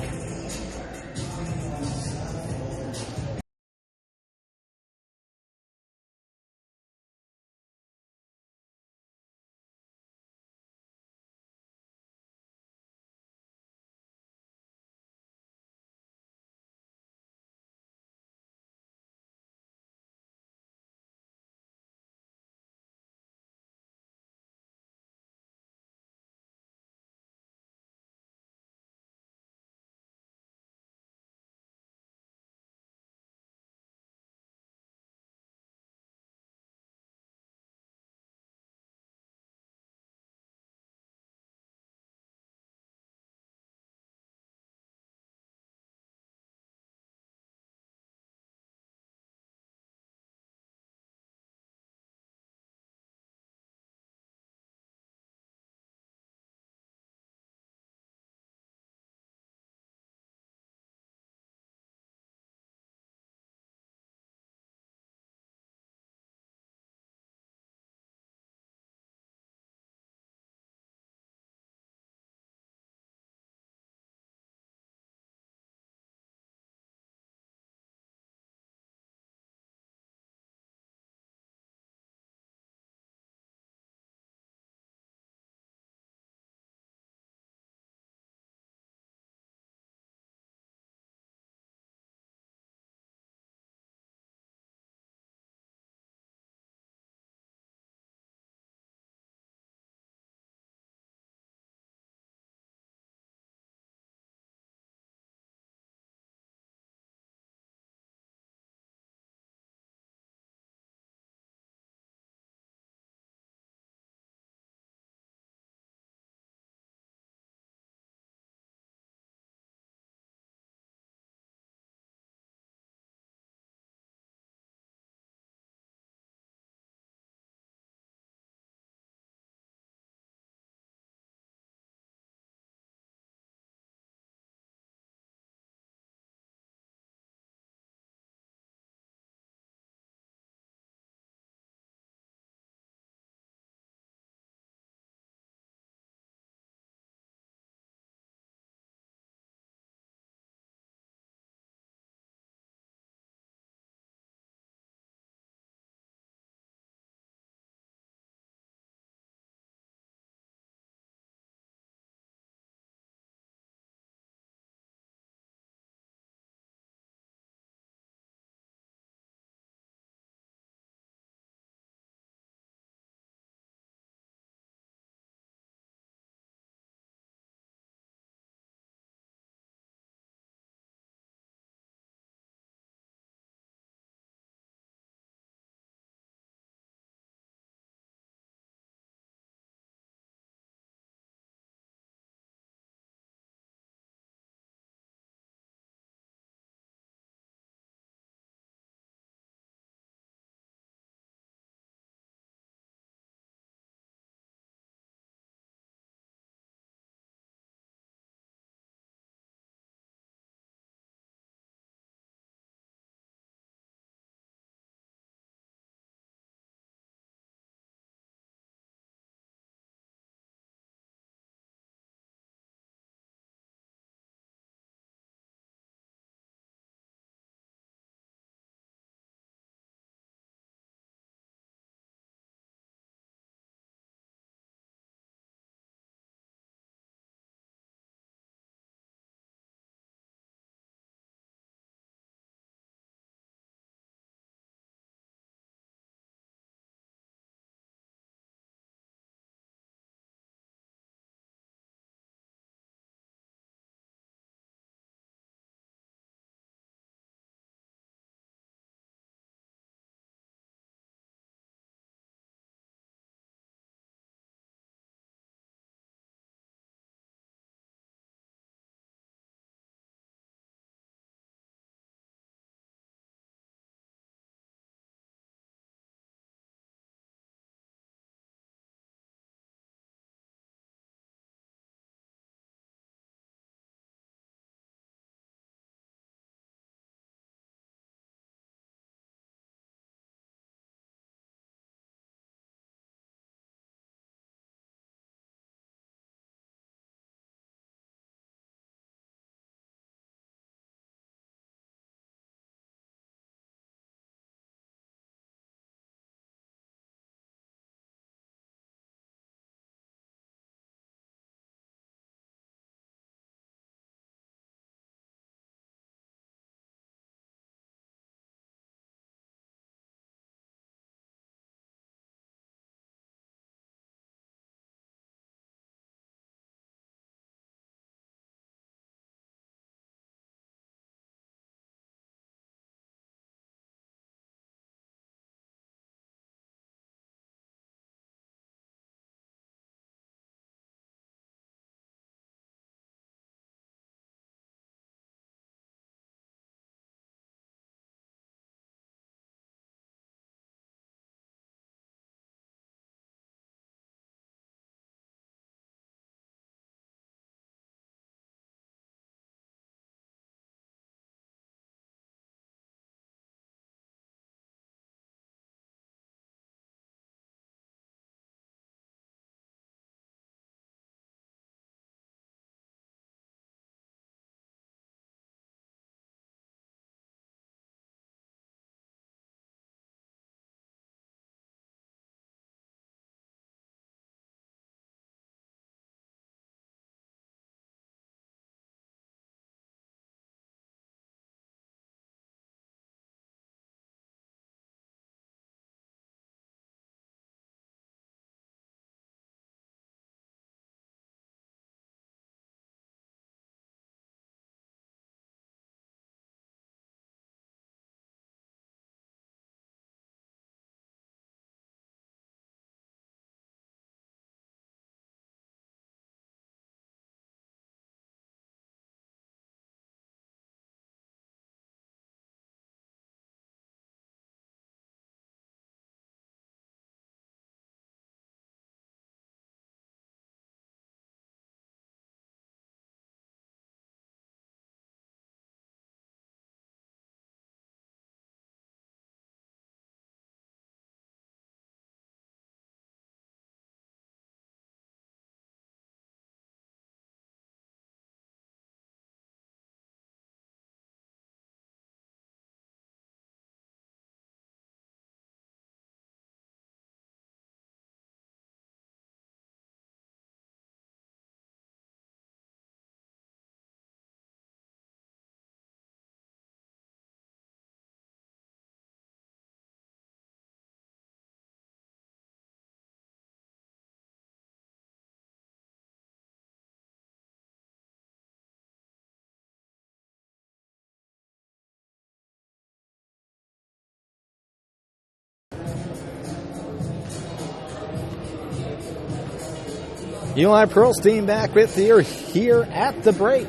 Eli Pearlstein back with you here at the break.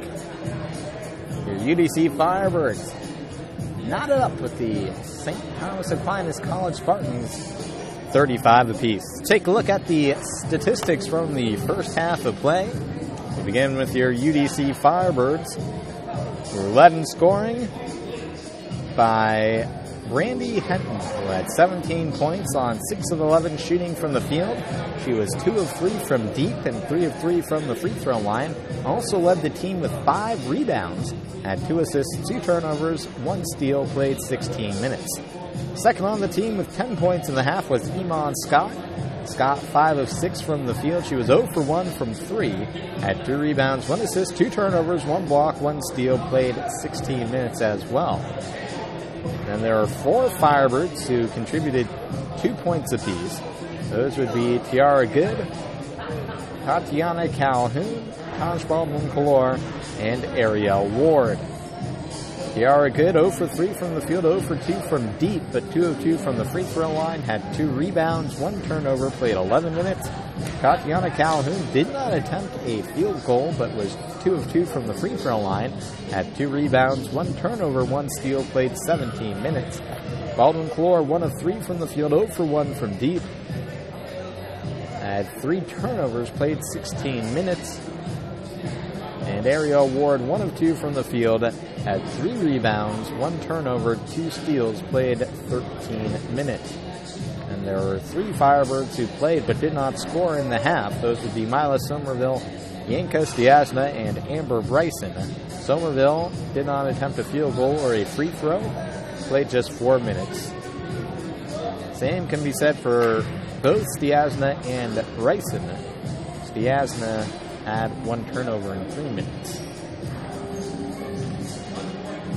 Your UDC Firebirds knotted up with the St. Thomas Aquinas College Spartans, 35 apiece. Take a look at the statistics from the first half of play. We begin with your UDC Firebirds, who were led in scoring by Brandy Henton, who had 17 points on 6 of 11 shooting from the field. She was 2 of 3 from deep and 3 of 3 from the free throw line. Also led the team with 5 rebounds, had 2 assists, 2 turnovers, 1 steal, played 16 minutes. Second on the team with 10 points in the half was Iman Scott. Scott, 5 of 6 from the field. She was 0 for 1 from 3, had 2 rebounds, 1 assist, 2 turnovers, 1 block, 1 steal, played 16 minutes as well. And there are 4 Firebirds who contributed 2 points apiece. Those would be Tiara Good, Tatiana Calhoun, Taj Baldwin-Kalor, and Ariel Ward. Tiara Good, 0 for 3 from the field, 0 for 2 from deep, but 2 of 2 from the free throw line, had 2 rebounds, 1 turnover, played 11 minutes. Tatiana Calhoun did not attempt a field goal, but was 2 of 2 from the free throw line, had 2 rebounds, 1 turnover, 1 steal, played 17 minutes. Baldwin-Kalor, 1 of 3 from the field, 0 for 1 from deep, had 3 turnovers, played 16 minutes. And Ariel Ward, 1 of 2 from the field, had 3 rebounds, 1 turnover, 2 steals, played 13 minutes. And there were 3 Firebirds who played but did not score in the half. Those would be Mila Somerville, Yanka Stiasna, and Amber Bryson. Somerville did not attempt a field goal or a free throw, played just 4 minutes. Same can be said for both Stiasna and Bryson. Stiasna had 1 turnover in 3 minutes.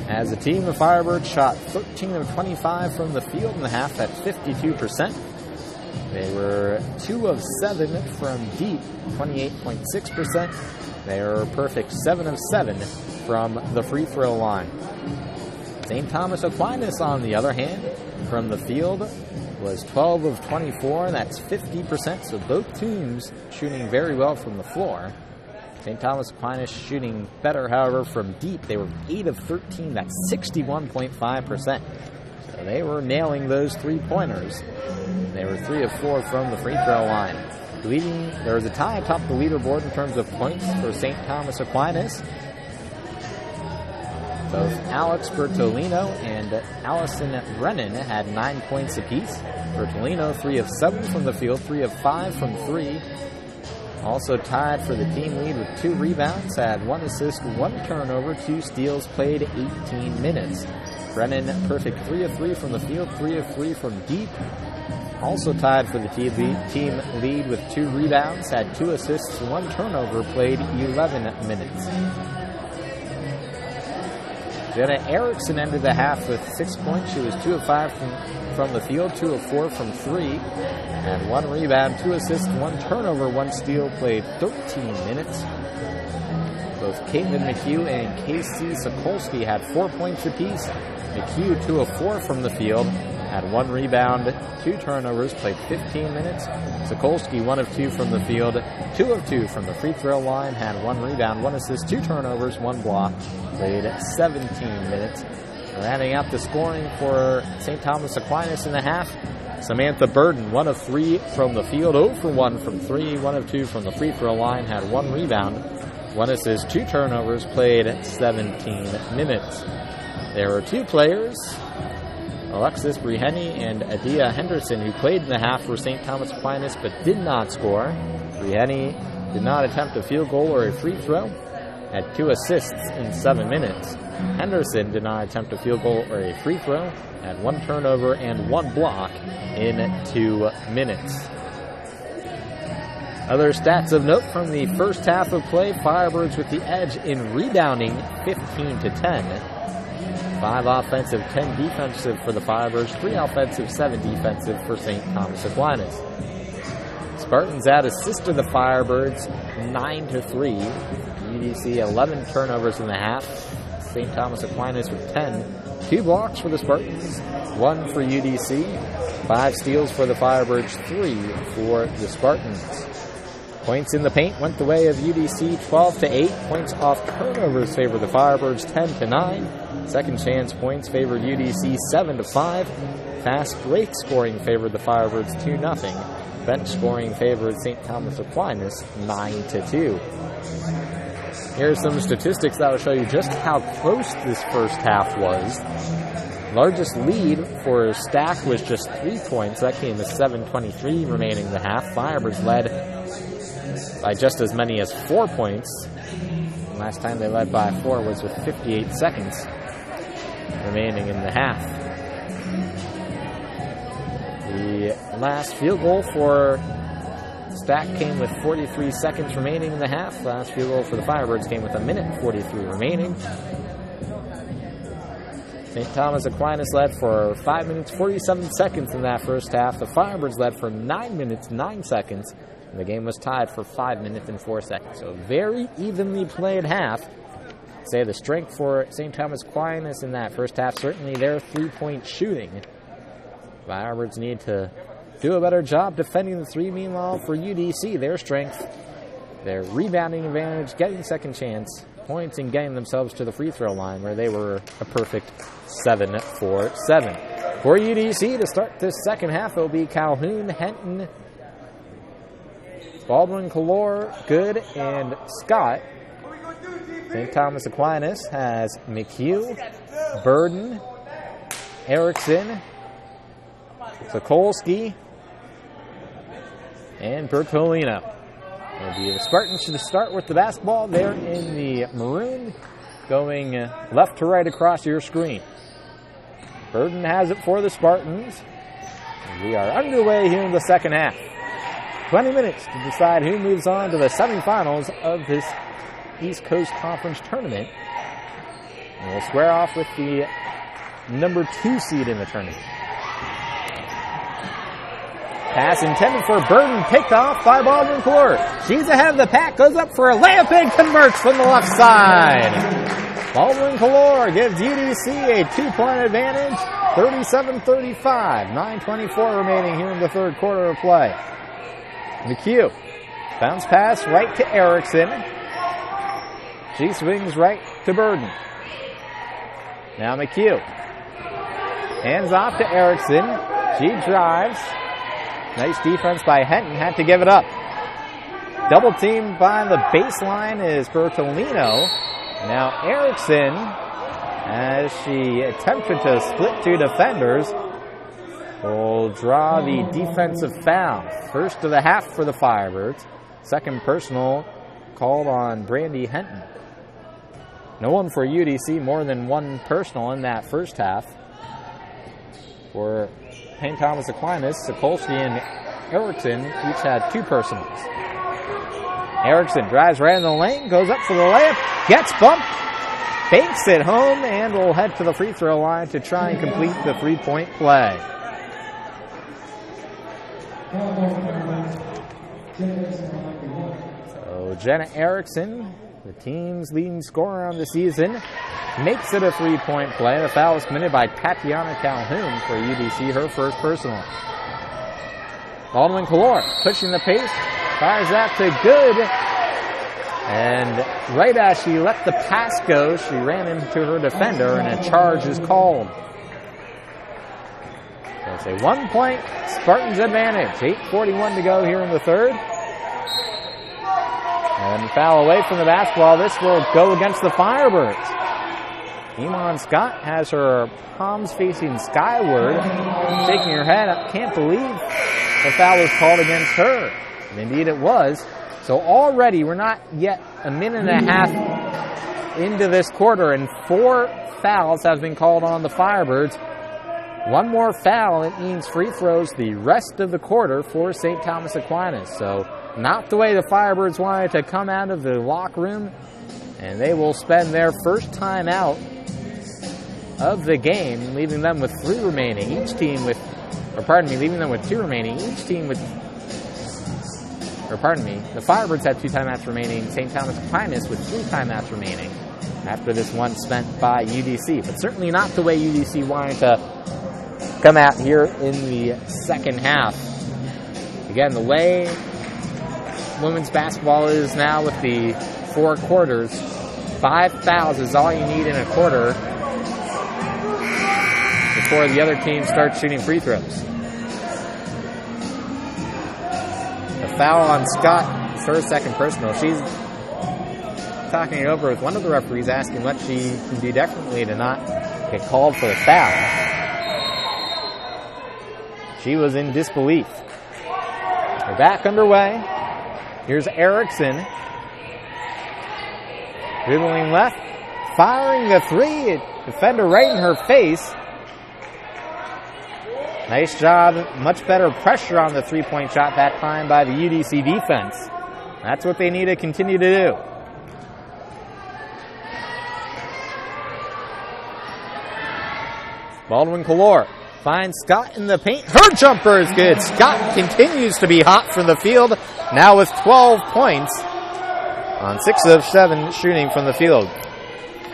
As a team, the Firebirds shot 13 of 25 from the field in the half at 52%. They were 2 of 7 from deep, 28.6%. They were a perfect 7 of 7 from the free throw line. St. Thomas Aquinas, on the other hand, from the field was 12 of 24, and that's 50%, so both teams shooting very well from the floor. St. Thomas Aquinas shooting better, however, from deep. They were 8 of 13, that's 61.5%. So they were nailing those 3-pointers. They were 3 of 4 from the free throw line. There was a tie atop the leaderboard in terms of points for St. Thomas Aquinas. Both Alex Bertolino and Allison Brennan had 9 points apiece. Bertolino, 3 of 7 from the field, 3 of 5 from 3. Also tied for the team lead with 2 rebounds, had 1 assist, 1 turnover, 2 steals, played 18 minutes. Brennan, perfect 3 of 3 from the field, 3 of 3 from deep. Also tied for the team lead with 2 rebounds, had 2 assists, 1 turnover, played 11 minutes. Jenna Erickson ended the half with 6 points. She was 2 of 5 from the field, 2 of 4 from 3, and 1 rebound, 2 assists, 1 turnover, 1 steal, played 13 minutes. Both Caitlin McHugh and Casey Sokolsky had 4 points apiece. McHugh, 2 of 4 from the field, had 1 rebound, 2 turnovers, played 15 minutes. Sokolsky, 1 of 2 from the field, 2 of 2 from the free throw line, had 1 rebound, 1 assist, 2 turnovers, 1 block, played 17 minutes. Rounding out the scoring for St. Thomas Aquinas in the half, Samantha Burden, 1 of 3 from the field, 0 for 1 from 3, 1 of 2 from the free throw line, had 1 rebound, 1 assist, 2 turnovers, played 17 minutes. There were 2 players, Alexis Breheny and Adia Henderson, who played in the half for St. Thomas Aquinas but did not score. Breheny did not attempt a field goal or a free throw, had 2 assists in 7 minutes. Henderson did not attempt a field goal or a free throw, had 1 turnover and 1 block in 2 minutes. Other stats of note from the first half of play: Firebirds with the edge in rebounding, 15-10. 5 offensive, 10 defensive for the Firebirds, 3 offensive, 7 defensive for St. Thomas Aquinas. Spartans out assisted the Firebirds 9-3. UDC 11 turnovers in the half. St. Thomas Aquinas with 10. 2 blocks for the Spartans, 1 for UDC. 5 steals for the Firebirds, 3 for the Spartans. Points in the paint went the way of UDC 12-8. Points off turnovers favored the Firebirds 10-9. Second chance points favored UDC 7-5. Fast break scoring favored the Firebirds 2-0. Bench scoring favored St. Thomas Aquinas 9-2. Here's some statistics that will show you just how close this first half was. Largest lead for Stack was just 3 points. That came with 7:23 remaining in the half. Firebirds led by just as many as 4 points. Last time they led by 4 was with 58 seconds remaining in the half. The last field goal for Stack came with 43 seconds remaining in the half. Last field goal for the Firebirds came with 1:43 remaining. St. Thomas Aquinas led for 5 minutes 47 seconds in that first half. The Firebirds led for 9 minutes 9 seconds. And the game was tied for 5 minutes and 4 seconds. So very evenly played half. Say the strength for St. Thomas Aquinas in that first half, certainly their three-point shooting. Firebirds need to do a better job defending the three. Meanwhile, for UDC, their strength, their rebounding advantage, getting second chance points, and getting themselves to the free throw line where they were a perfect 7-for-7. For UDC to start this second half, it will be Calhoun, Henton, Baldwin, Calor, Good, and Scott. St. Thomas Aquinas has McHugh, Burden, Erickson, Sokolsky, and Bertolino. It'll be the Spartans to start with the basketball there in the maroon, going left to right across your screen. Burden has it for the Spartans. We are underway here in the second half. 20 minutes to decide who moves on to the semifinals of this East Coast Conference tournament. And we'll square off with the number 2 seed in the tournament. Pass intended for Burden, picked off by Baldwin Calor. She's ahead of the pack, goes up for a layup and converts from the left side. Baldwin Calor gives UDC a 2-point advantage, 37-35. 9:24 remaining here in the third quarter of play. McHugh, bounce pass right to Erickson. She swings right to Burden. Now McHugh. Hands off to Erickson. She drives. Nice defense by Henton. Had to give it up. Double teamed by the baseline is Bertolino. Now Erickson, as she attempted to split 2 defenders, will draw the defensive foul. First of the half for the Firebirds. Second personal called on Brandy Henton. No one for UDC, more than one personal in that first half. For St. Thomas Aquinas, Sokolsky and Erickson each had 2 personals. Erickson drives right in the lane, goes up for the layup, gets bumped, banks it home, and will head to the free throw line to try and complete the 3-point play. So Jenna Erickson, the team's leading scorer on the season, makes it a 3-point play. The foul was committed by Tatiana Calhoun for UDC, her first personal. Baldwin Calor pushing the pace, fires that to Good. And right as she let the pass go, she ran into her defender and a charge is called. So it's a 1-point Spartans advantage. 8:41 to go here in the third. And foul away from the basketball. This will go against the Firebirds. Iman Scott has her palms facing skyward, shaking her head. I can't believe the foul was called against her. And indeed it was. So already we're not yet a minute and a half into this quarter, and 4 fouls have been called on the Firebirds. One more foul, it means free throws the rest of the quarter for St. Thomas Aquinas. So not the way the Firebirds wanted to come out of the locker room, and they will spend their first time out of the game, leaving them with 3 remaining. Each team with, leaving them with 2 remaining. Each team with, the Firebirds have 2 timeouts remaining. St. Thomas Aquinas with 3 timeouts remaining after this one spent by UDC. But certainly not the way UDC wanted to come out here in the second half. Again, the way women's basketball is now with the 4 quarters. 5 fouls is all you need in a quarter before the other team starts shooting free throws. A foul on Scott, it's her second personal. She's talking it over with one of the referees, asking what she can do differently to not get called for the foul. She was in disbelief. We're back underway. Here's Erickson. Dribbling left, firing the 3. Defender right in her face. Nice job, much better pressure on the 3-point shot that time by the UDC defense. That's what they need to continue to do. Baldwin-Calor finds Scott in the paint. Her jumper is good. Scott continues to be hot from the field, now with 12 points on 6 of 7 shooting from the field.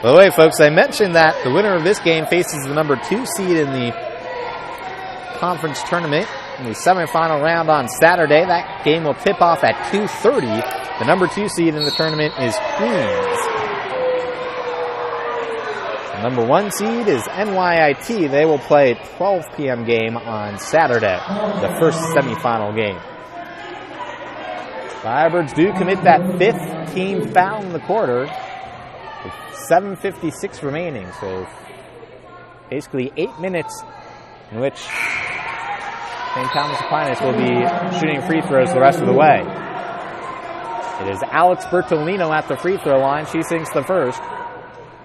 By the way, folks, I mentioned that the winner of this game faces the number 2 seed in the conference tournament in the semifinal round on Saturday. That game will tip off at 2:30. The number 2 seed in the tournament is Queens. The number 1 seed is NYIT. They will play a 12 p.m. game on Saturday, the first semifinal game. Firebirds do commit that 5th team foul in the quarter with 7:56 remaining. So basically 8 minutes in which St. Thomas Aquinas will be shooting free throws the rest of the way. It is Alex Bertolino at the free throw line. She sinks the first.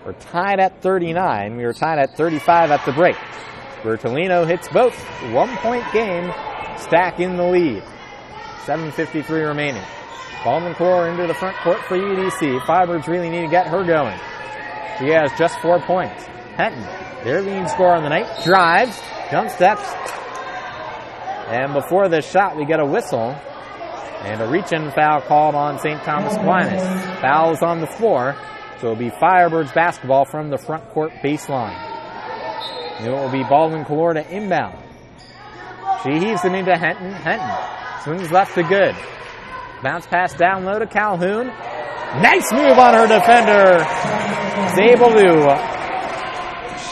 We're tied at 39. We were tied at 35 at the break. Bertolino hits both. 1-point game. Stack in the lead. 7:53 remaining. Baldwin-Calor into the front court for UDC. Firebirds really need to get her going. She has just 4 points. Henton, their leading scorer on the night, drives, jump steps, and before the shot we get a whistle and a reach-in foul called on St. Thomas Aquinas. Foul is on the floor, so it'll be Firebirds basketball from the front court baseline. And it will be Baldwin-Calor to inbound. She heaves it into Henton. Henton swings left to good. Bounce pass down low to Calhoun. Nice move on her defender. Is able to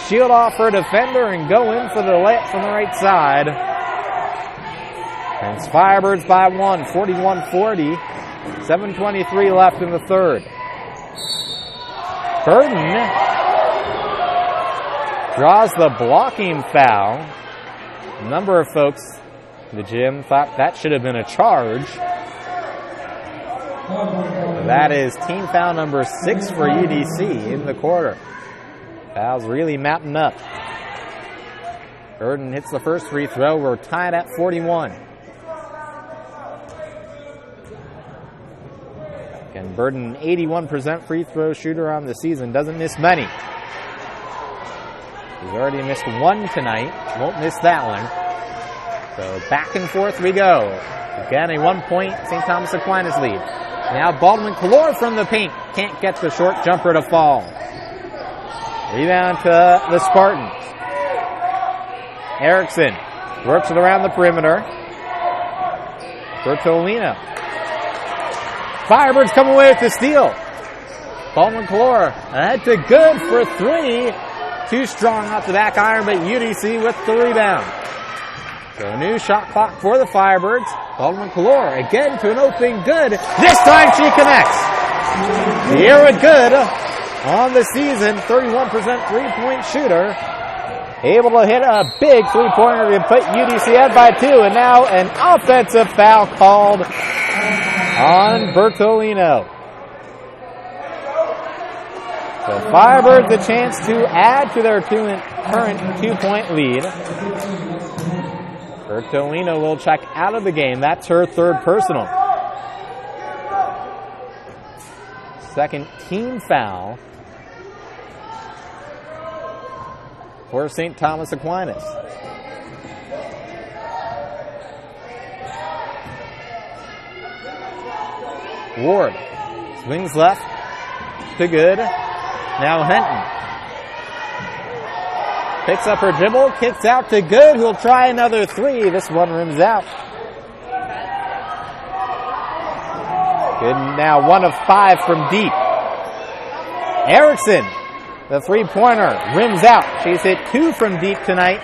shield off her defender and go in for the layup from the right side. And it's Firebirds by 1, 41-40. 7:23 left in the third. Burden draws the blocking foul. A number of folks in the gym thought that should have been a charge. That is team foul number 6 for UDC in the quarter. Fouls really mounting up. Burden hits the first free throw. We're tied at 41. Again, Burden, 81% free throw shooter on the season. Doesn't miss many. He's already missed 1 tonight. Won't miss that one. So back and forth we go. Again, a 1-point St. Thomas Aquinas lead. Now Baldwin-Calor from the paint. Can't get the short jumper to fall. Rebound to the Spartans. Erickson works it around the perimeter. Bertolino. Firebirds come away with the steal. Baldwin-Calor ahead to good for 3. Too strong off the back iron, but UDC with the rebound. So a new shot clock for the Firebirds. Baldwin-Calor again to an open good. This time she connects. Sierra Good on the season, 31% three-point shooter. Able to hit a big three-pointer to put UDC ahead by 2. And now an offensive foul called on Bertolino. So Firebirds a chance to add to their current 2-point lead. Bertolino will check out of the game. That's her 3rd personal. Second team foul for St. Thomas Aquinas. Ward swings left to good. Now Henton picks up her dribble, kicks out to good, who'll try another 3. This one rims out. Good now, 1 of 5 from deep. Erickson, the three-pointer, rims out. She's hit 2 from deep tonight.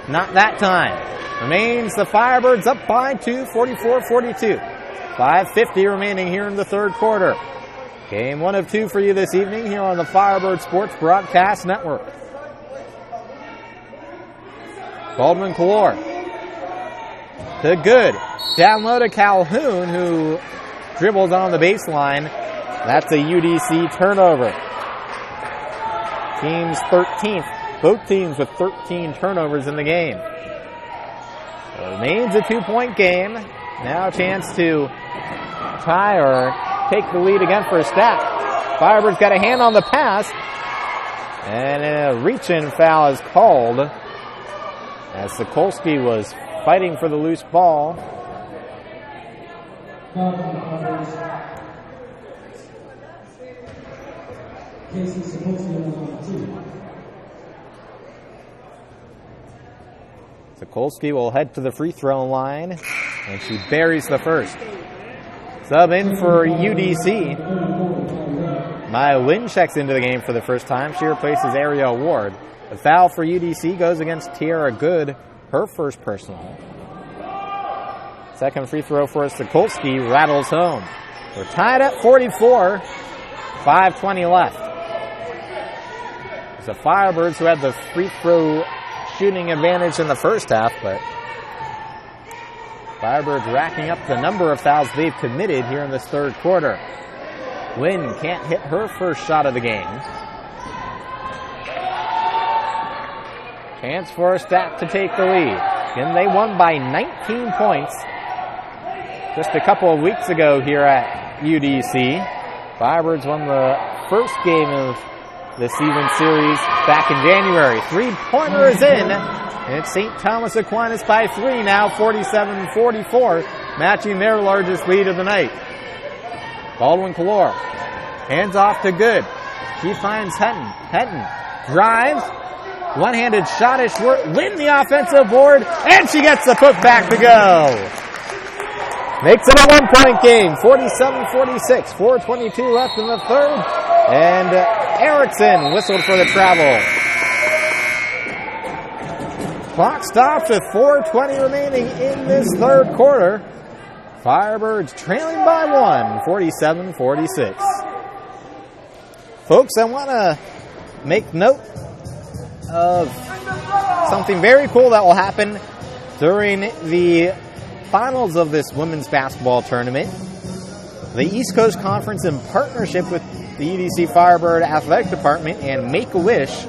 Not that time. Remains the Firebirds up by 2, 44-42. 5:50 remaining here in the third quarter. Game 1 of 2 for you this evening here on the Firebird Sports Broadcast Network. Baldwin Calor to good. Down low to Calhoun, who dribbles on the baseline. That's a UDC turnover. Teams 13th. Both teams with 13 turnovers in the game. So it remains a 2-point game. Now a chance to tie or take the lead again for a stack. Firebirds got a hand on the pass. And a reach-in foul is called as Sokolsky was fighting for the loose ball. Sokolsky will head to the free throw line, and she buries the first. Sub in for UDC. Maya Wynn checks into the game for the first time. She replaces Ariel Ward. The foul for UDC goes against Tiara Good, her first personal. Second free throw for Sokolsky rattles home. We're tied at 44, 5:20 left. It's the Firebirds who had the free throw shooting advantage in the first half, but Firebirds racking up the number of fouls they've committed here in this third quarter. Wynn can't hit her first shot of the game. Chance for a stack to take the lead. And they won by 19 points just a couple of weeks ago here at UDC. Firebirds won the first game of the season series back in January. Three-pointer is in. And it's St. Thomas Aquinas by 3 now, 47-44, matching their largest lead of the night. Baldwin Calor hands off to Good. She finds Henton. Henton drives. One-handed shot is short. Win the offensive board, and she gets the putback to go. Makes it a 1-point game, 47-46. 4:22 left in the third, and Erickson whistled for the travel. Clock stops with 4:20 remaining in this third quarter. Firebirds trailing by 1, 47-46. Folks, I want to make note of something very cool that will happen during the finals of this women's basketball tournament. The East Coast Conference, in partnership with the UDC Firebird Athletic Department and Make-A-Wish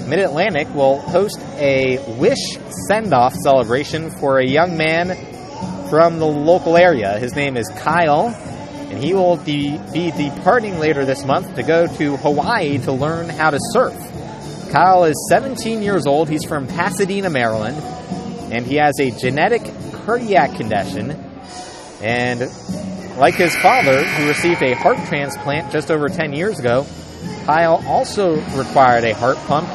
Mid-Atlantic, will host a Wish send-off celebration for a young man from the local area. His name is Kyle, and he will be departing later this month to go to Hawaii to learn how to surf. Kyle is 17 years old. He's from Pasadena, Maryland, and he has a genetic cardiac condition. And like his father, who received a heart transplant just over 10 years ago, Kyle also required a heart pump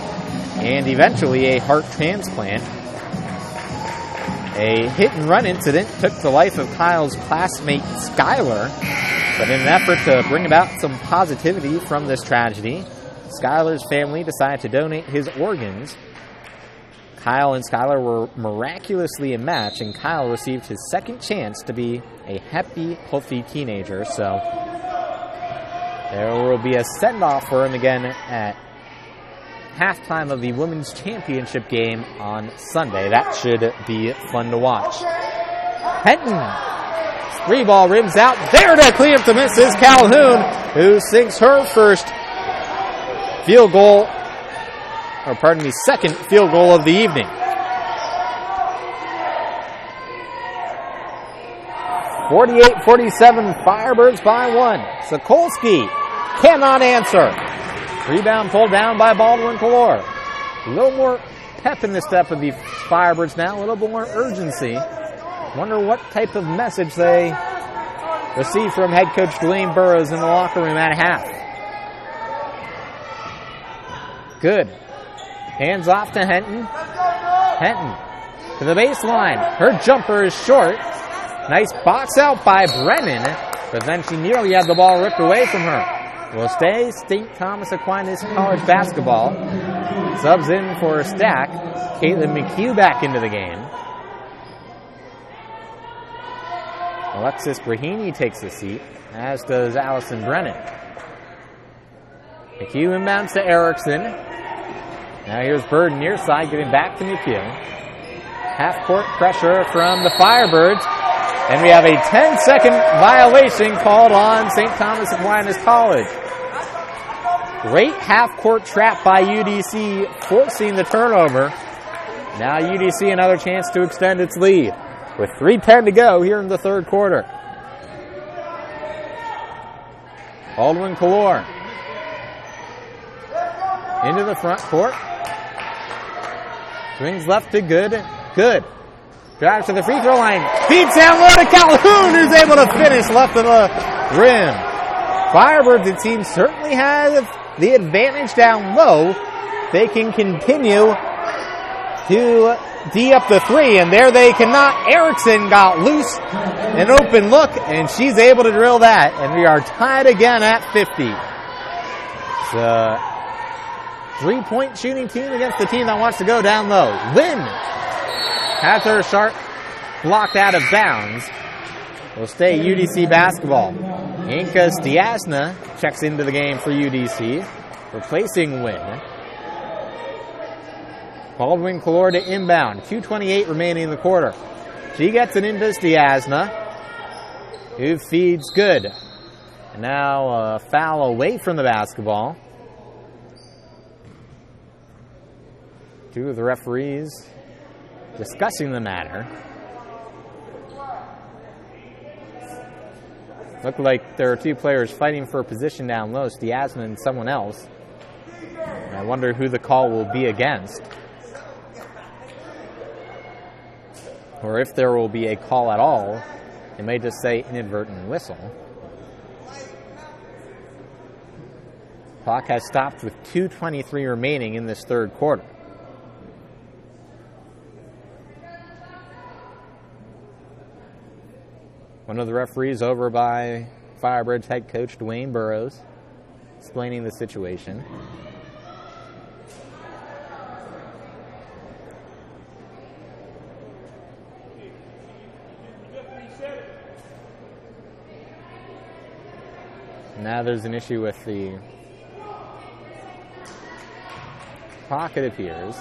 and eventually a heart transplant. A hit-and-run incident took the life of Kyle's classmate, Skylar, but in an effort to bring about some positivity from this tragedy, Skylar's family decided to donate his organs. Kyle and Skylar were miraculously a match, and Kyle received his second chance to be a happy, healthy teenager. So there will be a send-off for him again at halftime of the Women's Championship game on Sunday. That should be fun to watch. Henton, three ball rims out. There to clean up the miss is Calhoun, who sinks her first field goal, or pardon me, second field goal of the evening. 48-47, Firebirds by 1. Sokolsky cannot answer. Rebound pulled down by Baldwin Calor. A little more pep in the step of the Firebirds now, a little more urgency. Wonder what type of message they receive from head coach Dwayne Burrows in the locker room at half. Good. Hands off to Henton. Henton to the baseline. Her jumper is short. Nice box out by Brennan. but then she nearly had the ball ripped away from her. Will stay St. Thomas Aquinas College basketball. Subs in for a stack. Caitlin McHugh back into the game. Alexis Brahini takes the seat, as does Allison Brennan. McHugh inbounds to Erickson. Now here's Bird near side, giving back to McHugh. Half-court pressure from the Firebirds. And we have a 10-second violation called on St. Thomas Aquinas College. Great half-court trap by UDC, forcing the turnover. Now UDC another chance to extend its lead with 3:10 to go here in the third quarter. Baldwin Calor into the front court. Swings left to Good. Good. Drives to the free throw line. Feeds down low to Calhoun, who's able to finish left of the rim. Firebirds, it seems, certainly have the advantage down low. They can continue to D up the three, and there they cannot. Erickson got loose, an open look, and she's able to drill that, and we are tied again at 50. It's a three-point shooting team against the team that wants to go down low. Lynn has her shot blocked out of bounds. Will stay UDC basketball. Inka Stiasna checks into the game for UDC, replacing Wynn. Baldwin Calor to inbound. 2:28 remaining in the quarter. She gets it into Stiasna, who feeds Good. And now a foul away from the basketball. Two of the referees discussing the matter. Look like there are two players fighting for a position down low, Stiasna and someone else. And I wonder who the call will be against. Or if there will be a call at all, it may just say inadvertent whistle. Clock has stopped with 2:23 remaining in this third quarter. One of the referees over by Firebirds head coach Dwayne Burrows explaining the situation. Now there's an issue with the clock, it appears.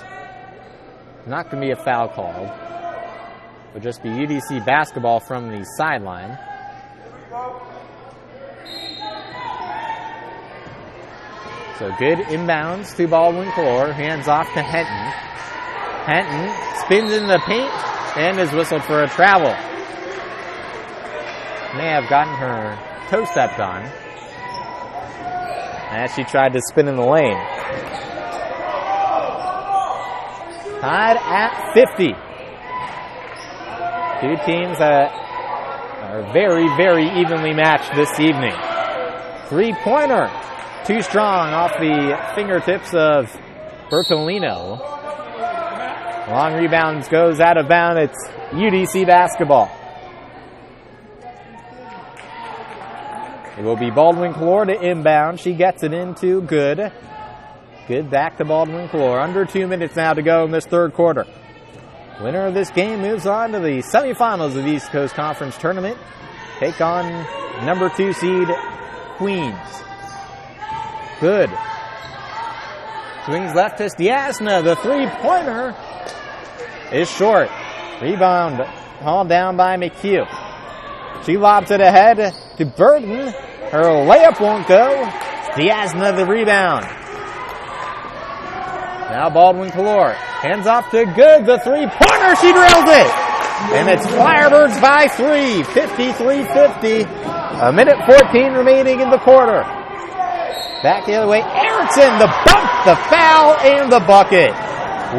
Not going to be a foul called. It'll just be UDC basketball from the sideline. So Good inbounds to Baldwin Calor, hands off to Henton. Henton spins in the paint and is whistled for a travel. May have gotten her toe stepped on as she tried to spin in the lane. Tied at 50. Two teams that are very, very evenly matched this evening. Three-pointer. Too strong off the fingertips of Bertolino. Long rebounds goes out of bounds. It's UDC basketball. It will be Baldwin Calor to inbound. She gets it into Good. Good back to Baldwin Calor. Under 2 minutes now to go in this third quarter. Winner of this game moves on to the semifinals of the East Coast Conference Tournament. Take on number 2 seed Queens. Good. Swings left to Stiasna. The three-pointer is short. Rebound hauled down by McHugh. She lobs it ahead to Burton. Her layup won't go. Stiasna the rebound. Now Baldwin Calor. Hands off to Good. The three-pointer. She drills it. And it's Firebirds by 3. 53-50. A minute 14 remaining in the quarter. Back the other way. Erickson. The bump, the foul, and the bucket.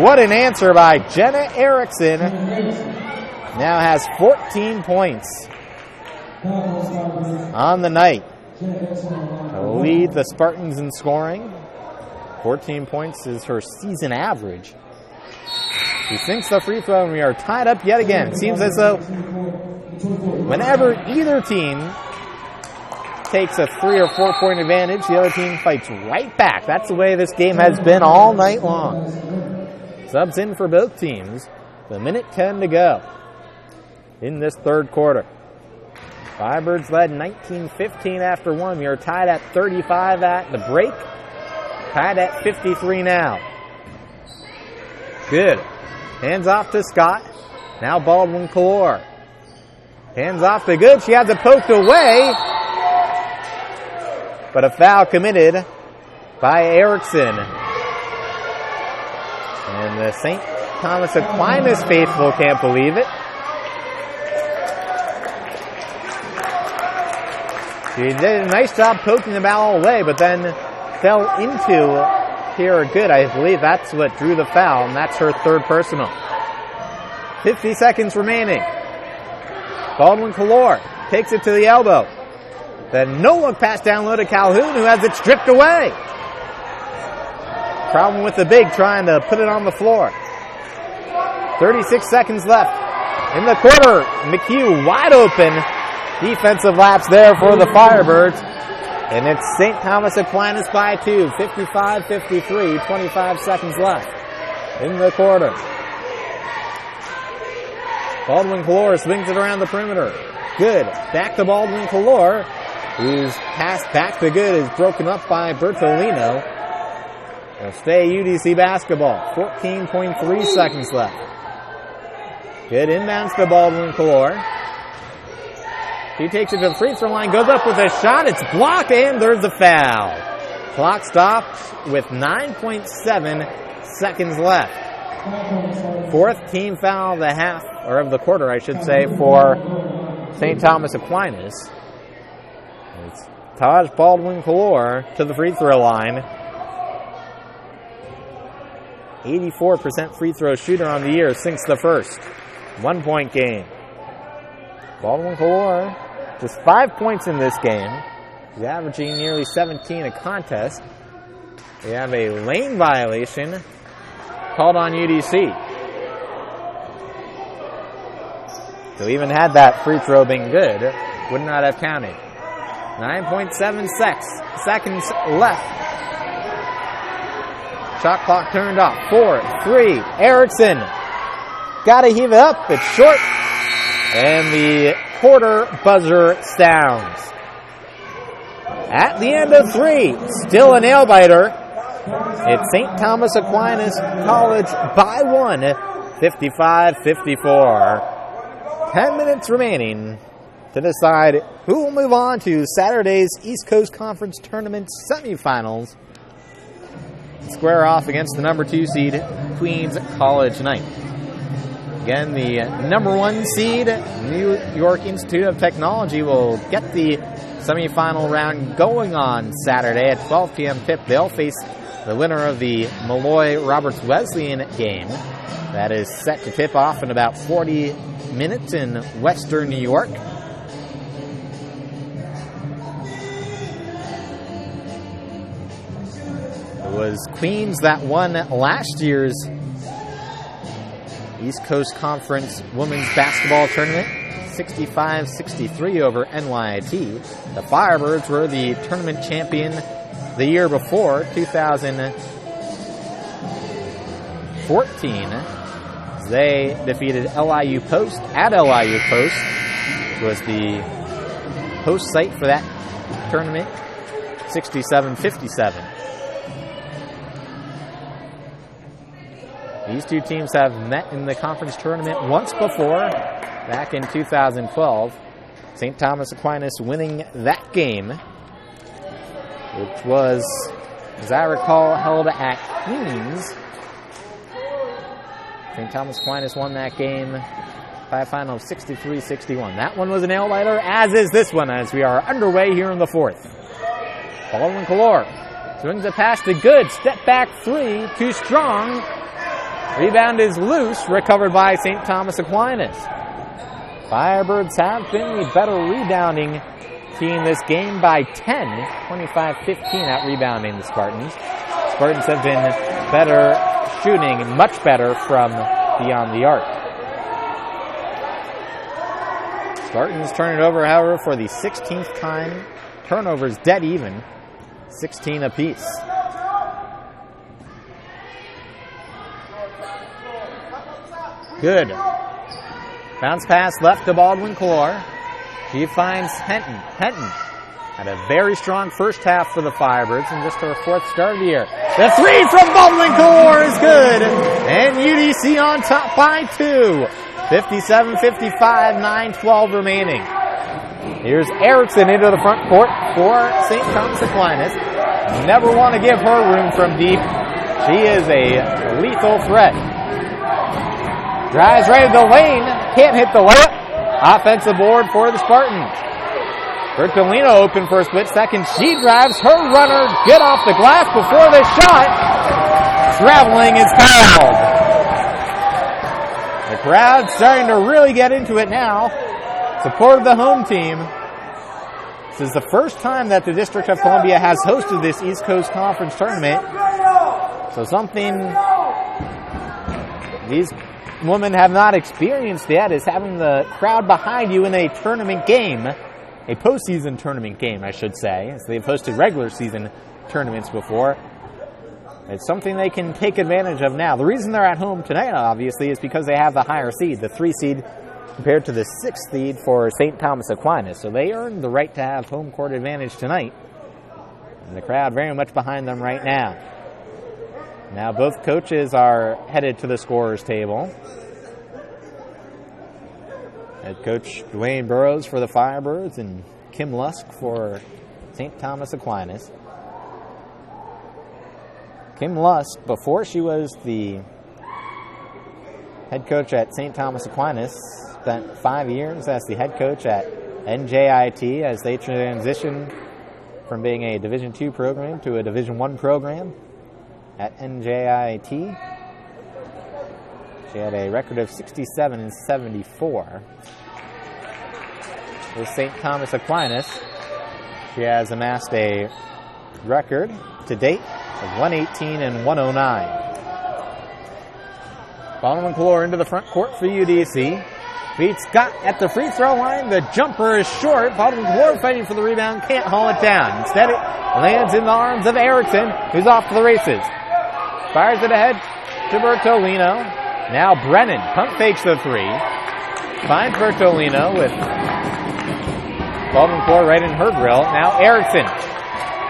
What an answer by Jenna Erickson. Now has 14 points on the night. Lead the Spartans in scoring. 14 points is her season average. She sinks the free throw, and we are tied up yet again. It seems as though whenever either team takes a 3 or 4 point advantage, the other team fights right back. That's the way this game has been all night long. Subs in for both teams. The minute 10 to go in this third quarter. Firebirds led 19-15 after 1. We are tied at 35 at the break. Tied at 53 now. Good. Hands off to Scott. Now Baldwin Kalor. Hands off to Good. She has it poked away. But a foul committed by Erickson. And the St. Thomas Aquinas faithful can't believe it. She did a nice job poking the ball away, but then fell into Kira Good. I believe that's what drew the foul, and that's her third personal. 50 seconds remaining. Baldwin Kalor takes it to the elbow. Then no-look pass down low to Calhoun, who has it stripped away. Problem with the big trying to put it on the floor. 36 seconds left in the quarter. McHugh wide open. Defensive lapse there for the Firebirds. And it's St. Thomas Aquinas by 2. 55-53. 25 seconds left in the quarter. Baldwin Kalor swings it around the perimeter. Good. Back to Baldwin Kalor, whose pass back to Good is broken up by Bertolino. It'll stay UDC basketball. 14.3 seconds left. Good inbounds to Baldwin Kalor. He takes it to the free throw line, goes up with a shot. It's blocked, and there's a foul. Clock stops with 9.7 seconds left. Fourth team foul of the half, or of the quarter, I should say, for St. Thomas Aquinas. It's Taj Baldwin Kalor to the free throw line. 84% free throw shooter on the year since the first. 1 point game. Baldwin Kalor, just 5 points in this game. He's averaging nearly 17 a contest. We have a lane violation called on UDC. So even had that free throw been good, would not have counted. 9.7 seconds left. Shot clock turned off. 4, 3. Erickson. Gotta heave it up. It's short. And the quarter buzzer sounds. At the end of 3, still a nail biter. It's St. Thomas Aquinas College by 1, 55-54. 10 minutes remaining to decide who will move on to Saturday's East Coast Conference Tournament semifinals. Square off against the number 2 seed, Queens College Knight. Again, the number 1 seed, New York Institute of Technology, will get the semifinal round going on Saturday at 12 p.m. tip. They'll face the winner of the Malloy-Roberts Wesleyan game. That is set to tip off in about 40 minutes in Western New York. It was Queens that won last year's East Coast Conference Women's Basketball Tournament, 65-63 over NYIT. The Firebirds were the tournament champion the year before, 2014. They defeated LIU Post at LIU Post, which was the host site for that tournament, 67-57. These two teams have met in the conference tournament once before, back in 2012. St. Thomas Aquinas winning that game, which was, as I recall, held at Queens. St. Thomas Aquinas won that game by a final of 63-61. That one was a nail-biter, as is this one, as we are underway here in the fourth. Baldwin Kalor swings a pass to Good. Step back 3, too strong. Rebound is loose, recovered by St. Thomas Aquinas. Firebirds have been the better rebounding team this game by 10, 25-15 at rebounding the Spartans. Spartans have been better shooting, much better from beyond the arc. Spartans turn it over, however, for the 16th time. Turnovers dead even, 16 apiece. Good. Bounce pass left to Baldwin-Clore. She finds Henton. Henton had a very strong first half for the Firebirds and just her fourth start of the year. The three from Baldwin-Clore is good. And UDC on top by 2. 57-55, 9-12 remaining. Here's Erickson into the front court for St. Thomas Aquinas. Never want to give her room from deep. She is a lethal threat. Drives right at the lane. Can't hit the layup. Offensive board for the Spartans. Bertolino open for a split second. She drives. Her runner good off the glass before the shot. Traveling is fouled. The crowd starting to really get into it now. Support of the home team. This is the first time that the District of Columbia has hosted this East Coast Conference tournament. So something these women have not experienced yet is having the crowd behind you in a tournament game. A postseason tournament game, I should say, as they've hosted regular season tournaments before. It's something they can take advantage of now. The reason they're at home tonight, obviously, is because they have the higher seed, the 3 seed, compared to the 6th seed for St. Thomas Aquinas. So they earned the right to have home court advantage tonight. And the crowd very much behind them right now. Now both coaches are headed to the scorer's table. Head coach Dwayne Burrows for the Firebirds and Kim Lusk for St. Thomas Aquinas. Kim Lusk, before she was the head coach at St. Thomas Aquinas, spent 5 years as the head coach at NJIT as they transitioned from being a Division II program to a Division I program at NJIT. She had a record of 67-74. With St. Thomas Aquinas, she has amassed a record to date of 118-109. Baldwin-Clore into the front court for UDC. Beats Scott at the free throw line. The jumper is short. Baldwin-Clore fighting for the rebound. Can't haul it down. Instead, it lands in the arms of Erickson, who's off to the races. Fires it ahead to Bertolino. Now Brennan pump fakes the three. Finds Bertolino with Baldwin-Clore right in her grill. Now Erickson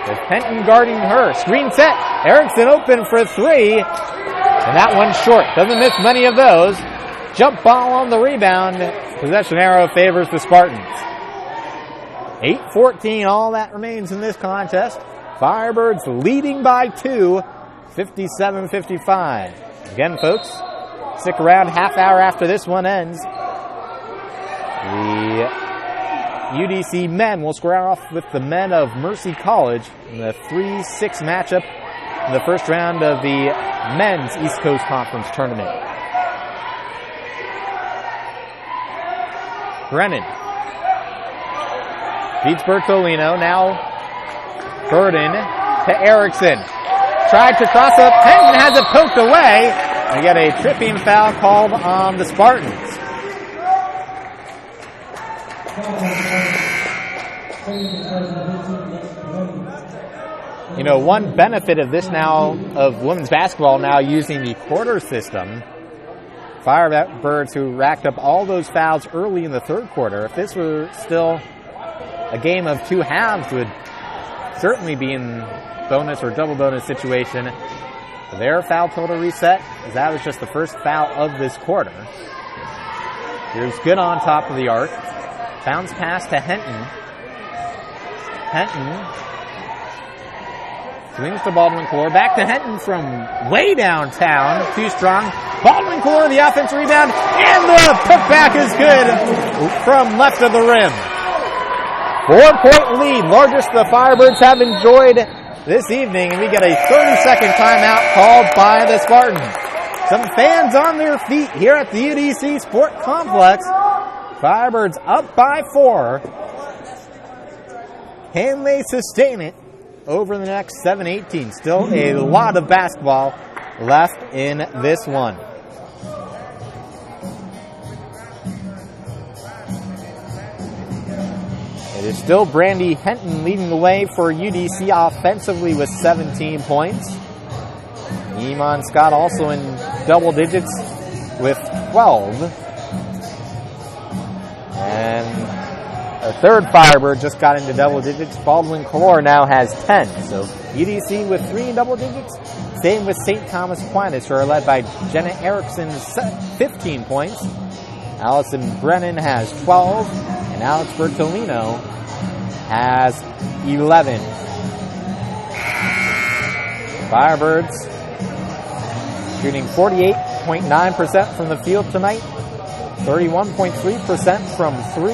with Penton guarding her. Screen set. Erickson open for 3. And that one's short. Doesn't miss many of those. Jump ball on the rebound. Possession arrow favors the Spartans. 8-14, all that remains in this contest. Firebirds leading by 2, 57-55. Again, folks, stick around half hour after this one ends. The UDC men will square off with the men of Mercy College in the 3-6 matchup in the first round of the men's East Coast Conference tournament. Brennan beats Bertolino. Now Burden to Erickson. Tried to cross up. Penton has it poked away. We get a tripping foul called on the Spartans. You know, one benefit of this now, of women's basketball now using the quarter system, Firebirds who racked up all those fouls early in the third quarter, if this were still a game of 2 halves, would certainly be in bonus or double bonus situation. Their foul total reset, as that was just the first foul of this quarter. Here's Good on top of the arc. Bounce pass to Henton. Henton swings to Baldwin-Clore. Back to Henton from way downtown. Too strong. Baldwin-Clore, the offensive rebound, and the putback is good from left of the rim. 4-point lead, largest the Firebirds have enjoyed this evening, and we get a 30-second timeout called by the Spartans. Some fans on their feet here at the UDC Sport Complex. Firebirds up by 4. Can they sustain it over the next 7-18? Still a lot of basketball left in this one. It is still Brandy Henton leading the way for UDC offensively with 17 points. Iman Scott also in double digits with 12. And a third Firebird just got into double digits. Baldwin Calor now has 10. So UDC with 3 in double digits. Same with St. Thomas Aquinas, who are led by Jenna Erickson, 15 points. Allison Brennan has 12. And Alex Bertolino has 11. Firebirds shooting 48.9% from the field tonight, 31.3% from 3,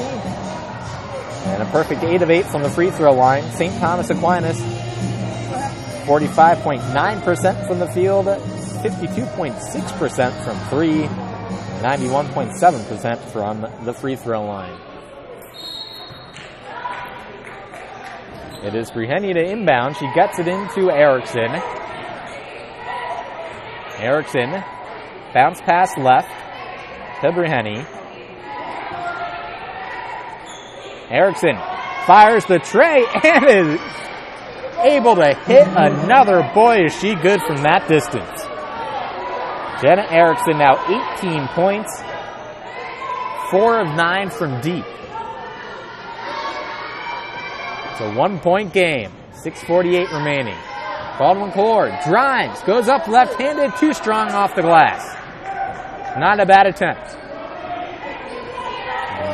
and a perfect 8 of 8 from the free throw line. St. Thomas Aquinas, 45.9% from the field, 52.6% from 3, 91.7% from the free throw line. It is Breheny to inbound. She gets it into Erickson. Erickson, bounce pass left to Breheny. Erickson fires the tray and is able to hit another. Boy, is she good from that distance. Jenna Erickson now 18 points, 4 of 9 from deep. It's a 1-point game, 6:48 remaining. Baldwin Calor drives, goes up left-handed, too strong off the glass. Not a bad attempt.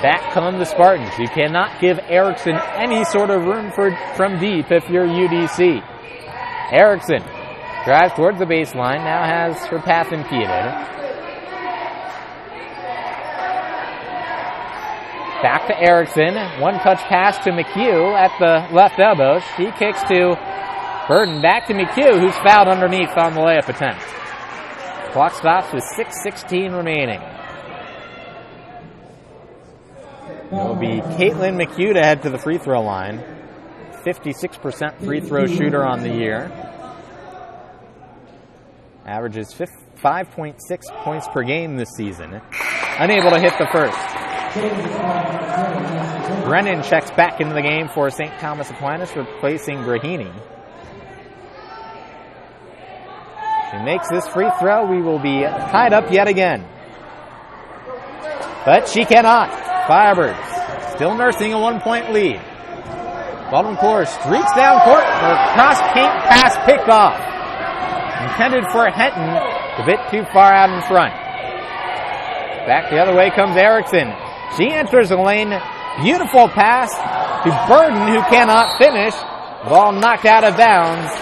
Back come the Spartans. You cannot give Erickson any sort of room from deep if you're UDC. Erickson drives towards the baseline, now has her path impeded. Back to Erickson, one-touch pass to McHugh at the left elbow. She kicks to Burden, back to McHugh, who's fouled underneath on the layup attempt. Clock stops with 6:16 remaining. It will be Caitlin McHugh to head to the free throw line. 56% free throw shooter on the year. Averages 5.6 points per game this season. Unable to hit the first. Brennan checks back into the game for St. Thomas Aquinas, replacing Breheny. She makes this free throw. We will be tied up yet again. But she cannot. Firebirds still nursing a 1-point lead. Baldwin Calor streaks down court. Her cross-paint pass picked off. Intended for Henton, a bit too far out in front. Back the other way comes Erickson. She enters the lane. Beautiful pass to Burden, who cannot finish. Ball knocked out of bounds.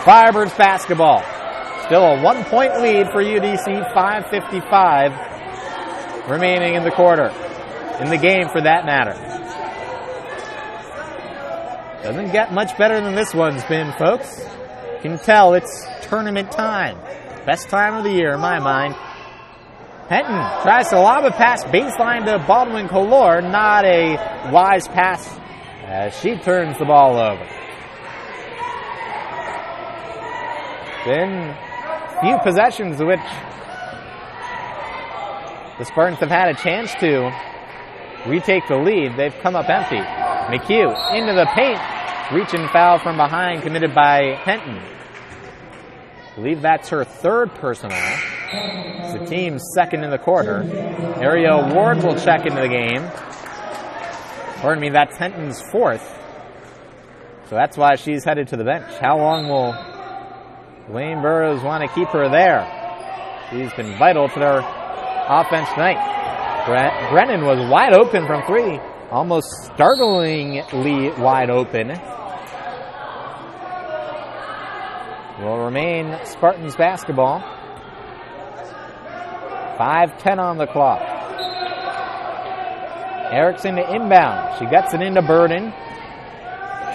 Firebirds basketball. Still a 1-point lead for UDC, 5:55 remaining in the quarter. In the game, for that matter. Doesn't get much better than this one's been, folks. You can tell it's tournament time. Best time of the year, in my mind. Henton tries to lob a pass baseline to Baldwin Calor. Not a wise pass as she turns the ball over. Been few possessions in which the Spartans have had a chance to retake the lead. They've come up empty. McHugh into the paint. Reach and foul from behind committed by Henton. I believe that's her third personal. It's the team's second in the quarter. Ariel Ward will check into the game. Pardon me, that's Henton's fourth. So that's why she's headed to the bench. How long will Wayne Burrows want to keep her there? She's been vital to their offense tonight. Brennan was wide open from 3. Almost startlingly wide open. Will remain Spartans basketball. 5:10 on the clock. Erickson to inbound. She gets it into Burden.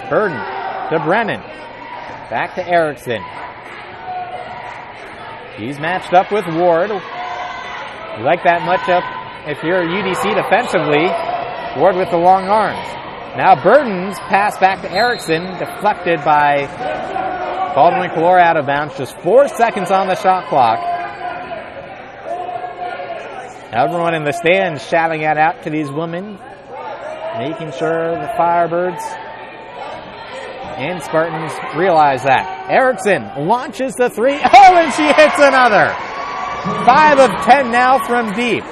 Burden to Brennan. Back to Erickson. He's matched up with Ward. You like that matchup if you're UDC defensively. Ward with the long arms. Now Burden's pass back to Erickson, deflected by Baldwin Calor out of bounds. Just 4 seconds on the shot clock. Everyone in the stands shouting that out to these women. making sure the Firebirds and Spartans realize that. Erickson launches the three. Oh, and she hits another. 5 of 10 now from deep.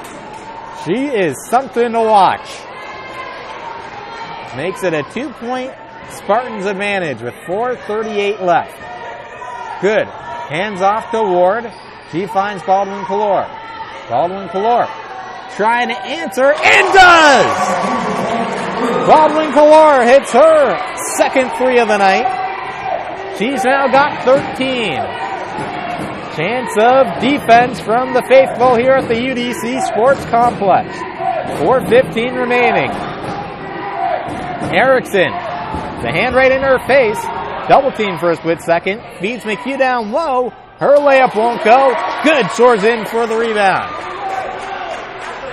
She is something to watch. Makes it a 2-point Spartans advantage with 4:38 left. Good. Hands off to Ward. She finds Baldwin Calor. Baldwin Calor trying to answer and does! Baldwin Calor hits her second 3 of the night. She's now got 13. Chance of defense from the faithful here at the UDC Sports Complex. 4:15 remaining. Erickson, the hand right in her face. Double team for a split second. Feeds McHugh down low. Her layup won't go. Good. Soars in for the rebound.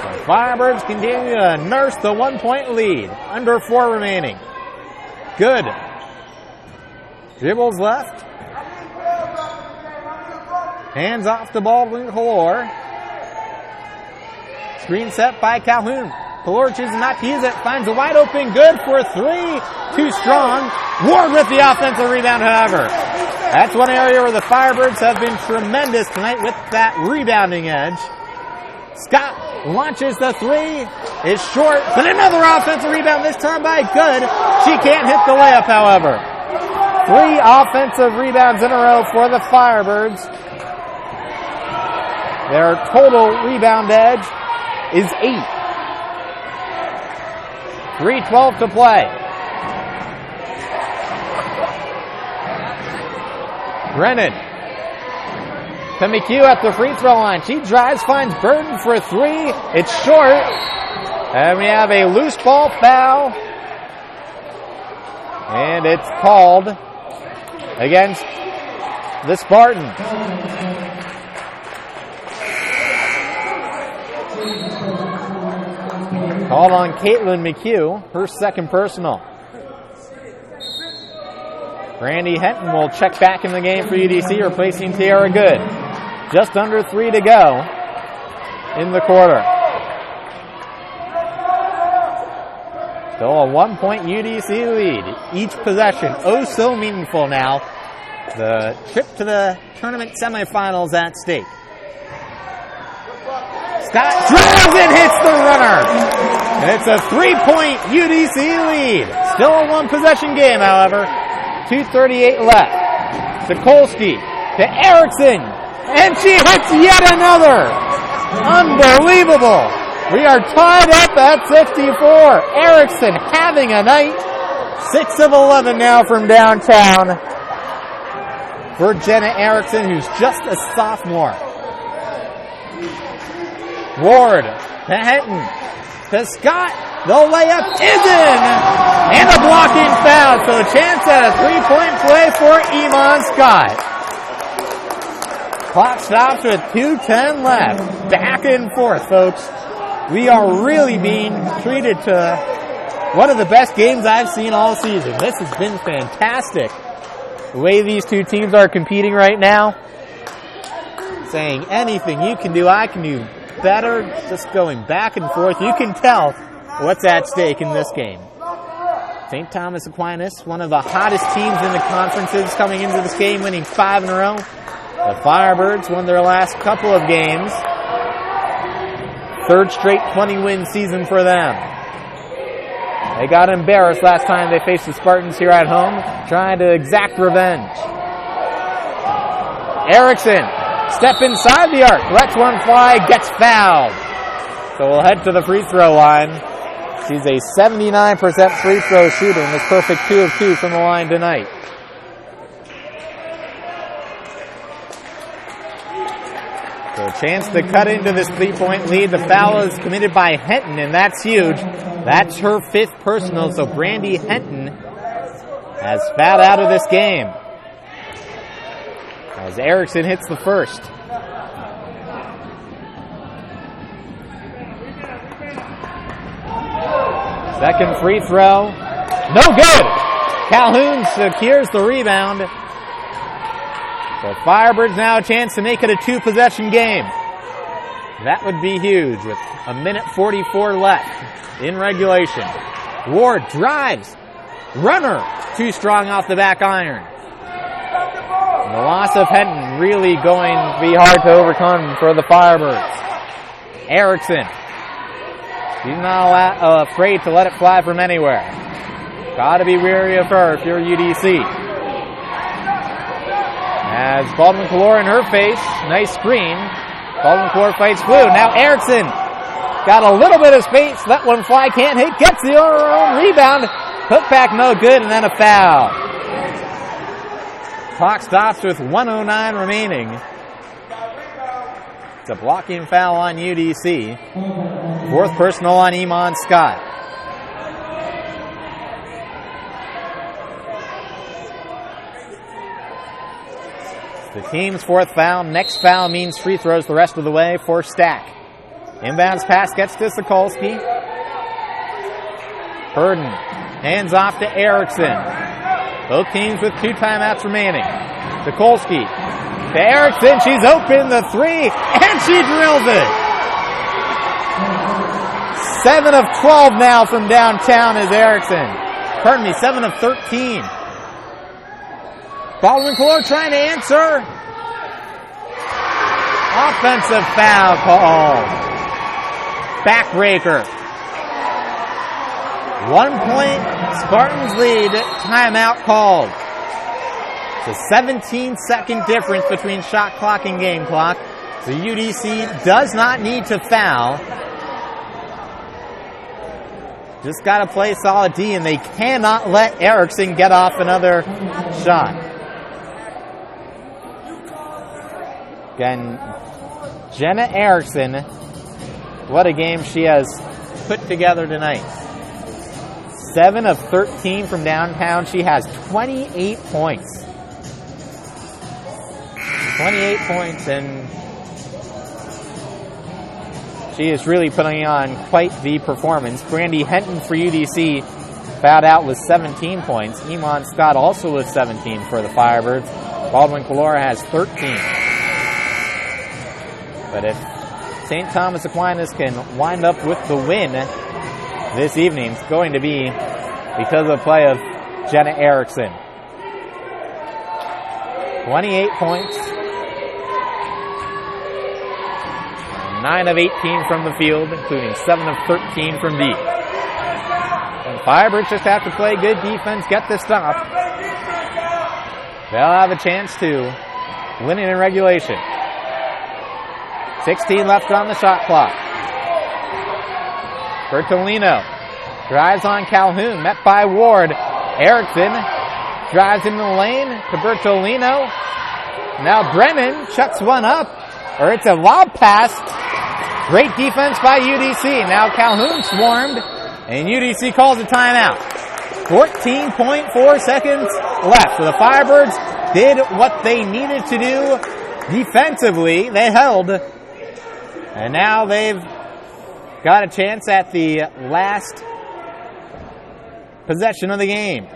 The Firebirds continue to nurse the 1-point lead. Under 4 remaining. Good. Dribbles left. Hands off to Baldwin Calor. Screen set by Calhoun. Calor chooses not to use it. Finds a wide open. Good for 3. Too strong. Ward with the offensive rebound, however. That's one area where the Firebirds have been tremendous tonight with that rebounding edge. Scott launches the 3. Is short. But another offensive rebound, this time by Good. She can't hit the layup, however. 3 offensive rebounds in a row for the Firebirds. Their total rebound edge is 8. 3:12 to play. Brennan to McHugh at the free throw line. She drives, finds Burton for 3. It's short. And we have a loose ball foul. And it's called against the Spartans. Called on Caitlin McHugh, her second personal. Brandy Henton will check back in the game for UDC, replacing Tiara Good. Just under 3 to go in the quarter. Still a 1-point UDC lead. Each possession, oh so meaningful now. The trip to the tournament semifinals at stake. Scott drives and hits the runner. And it's a 3-point UDC lead. Still a 1-possession game, however. 2:38 left. Sokolsky to Erickson. And she hits yet another. Unbelievable. We are tied up at 54. Erickson having a night. 6 of 11 now from downtown for Jenna Erickson, who's just a sophomore. Ward to Henton to Scott. The layup is in! And a blocking foul, so a chance at a 3-point play for Iman Scott. Clock stops with 2:10 left. Back and forth, folks. We are really being treated to one of the best games I've seen all season. This has been fantastic. The way these two teams are competing right now. Saying anything you can do, I can do better. Just going back and forth. You can tell what's at stake in this game. St. Thomas Aquinas, one of the hottest teams in the conferences coming into this game, winning 5 in a row. The Firebirds won their last couple of games. 3rd straight 20-win season for them. They got embarrassed last time they faced the Spartans here at home, trying to exact revenge. Erickson, step inside the arc, lets one fly, gets fouled. So we'll head to the free throw line. She's a 79% free throw shooter and is perfect 2 of 2 from the line tonight. So a chance to cut into this 3-point lead. The foul is committed by Henton, and that's huge. That's her 5th personal, so Brandy Henton has fouled out of this game. As Erickson hits the first. Second free throw. No good! Calhoun secures the rebound. So Firebirds now a chance to make it a 2-possession game. That would be huge with 1:44 left in regulation. Ward drives. Runner, too strong off the back iron. And the loss of Henton really going to be hard to overcome for the Firebirds. Erickson. He's not afraid to let it fly from anywhere. Got to be wary of her if you're UDC. As Baldwin-Callore in her face. Nice screen. Baldwin-Callore fights Blue. Now Erickson got a little bit of space. Let one fly. Can't hit. Gets the own rebound. Hook back no good, and then a foul. Clock stops with 1:09 remaining. It's a blocking foul on UDC. Fourth personal on Iman Scott. The team's fourth foul. Next foul means free throws the rest of the way for Stack. Inbounds pass gets to Sokolsky. Burden hands off to Erickson. Both teams with 2 timeouts remaining. Sokolsky to Erickson. She's open the 3, and she drills it. 7 of 12 now from downtown is Erickson. 7 of 13. Baldwin-Callore trying to answer. Offensive foul called. Backbreaker. 1 point, Spartans lead, timeout called. It's a 17-second difference between shot clock and game clock. So UDC does not need to foul. Just got to play solid D, and they cannot let Erickson get off another shot. Again, Jenna Erickson, what a game she has put together tonight. 7 of 13 from downtown. She has 28 points. 28 points, and she is really putting on quite the performance. Brandy Henton for UDC fouled out with 17 points. Iman Scott also with 17 for the Firebirds. Baldwin-Callore has 13. But if St. Thomas Aquinas can wind up with the win this evening, it's going to be because of the play of Jenna Erickson. 28 points. 9 of 18 from the field, including 7 of 13 from deep. And Firebirds just have to play good defense, get the stop. They'll have a chance to win it in regulation. 16 left on the shot clock. Bertolino drives on Calhoun, met by Ward. Erickson drives into the lane to Bertolino. Now Brennan chucks one up, or it's a lob pass. Great defense by UDC. Now Calhoun swarmed, and UDC calls a timeout. 14.4 seconds left. So the Firebirds did what they needed to do defensively. They held, and now they've got a chance at the last possession of the game.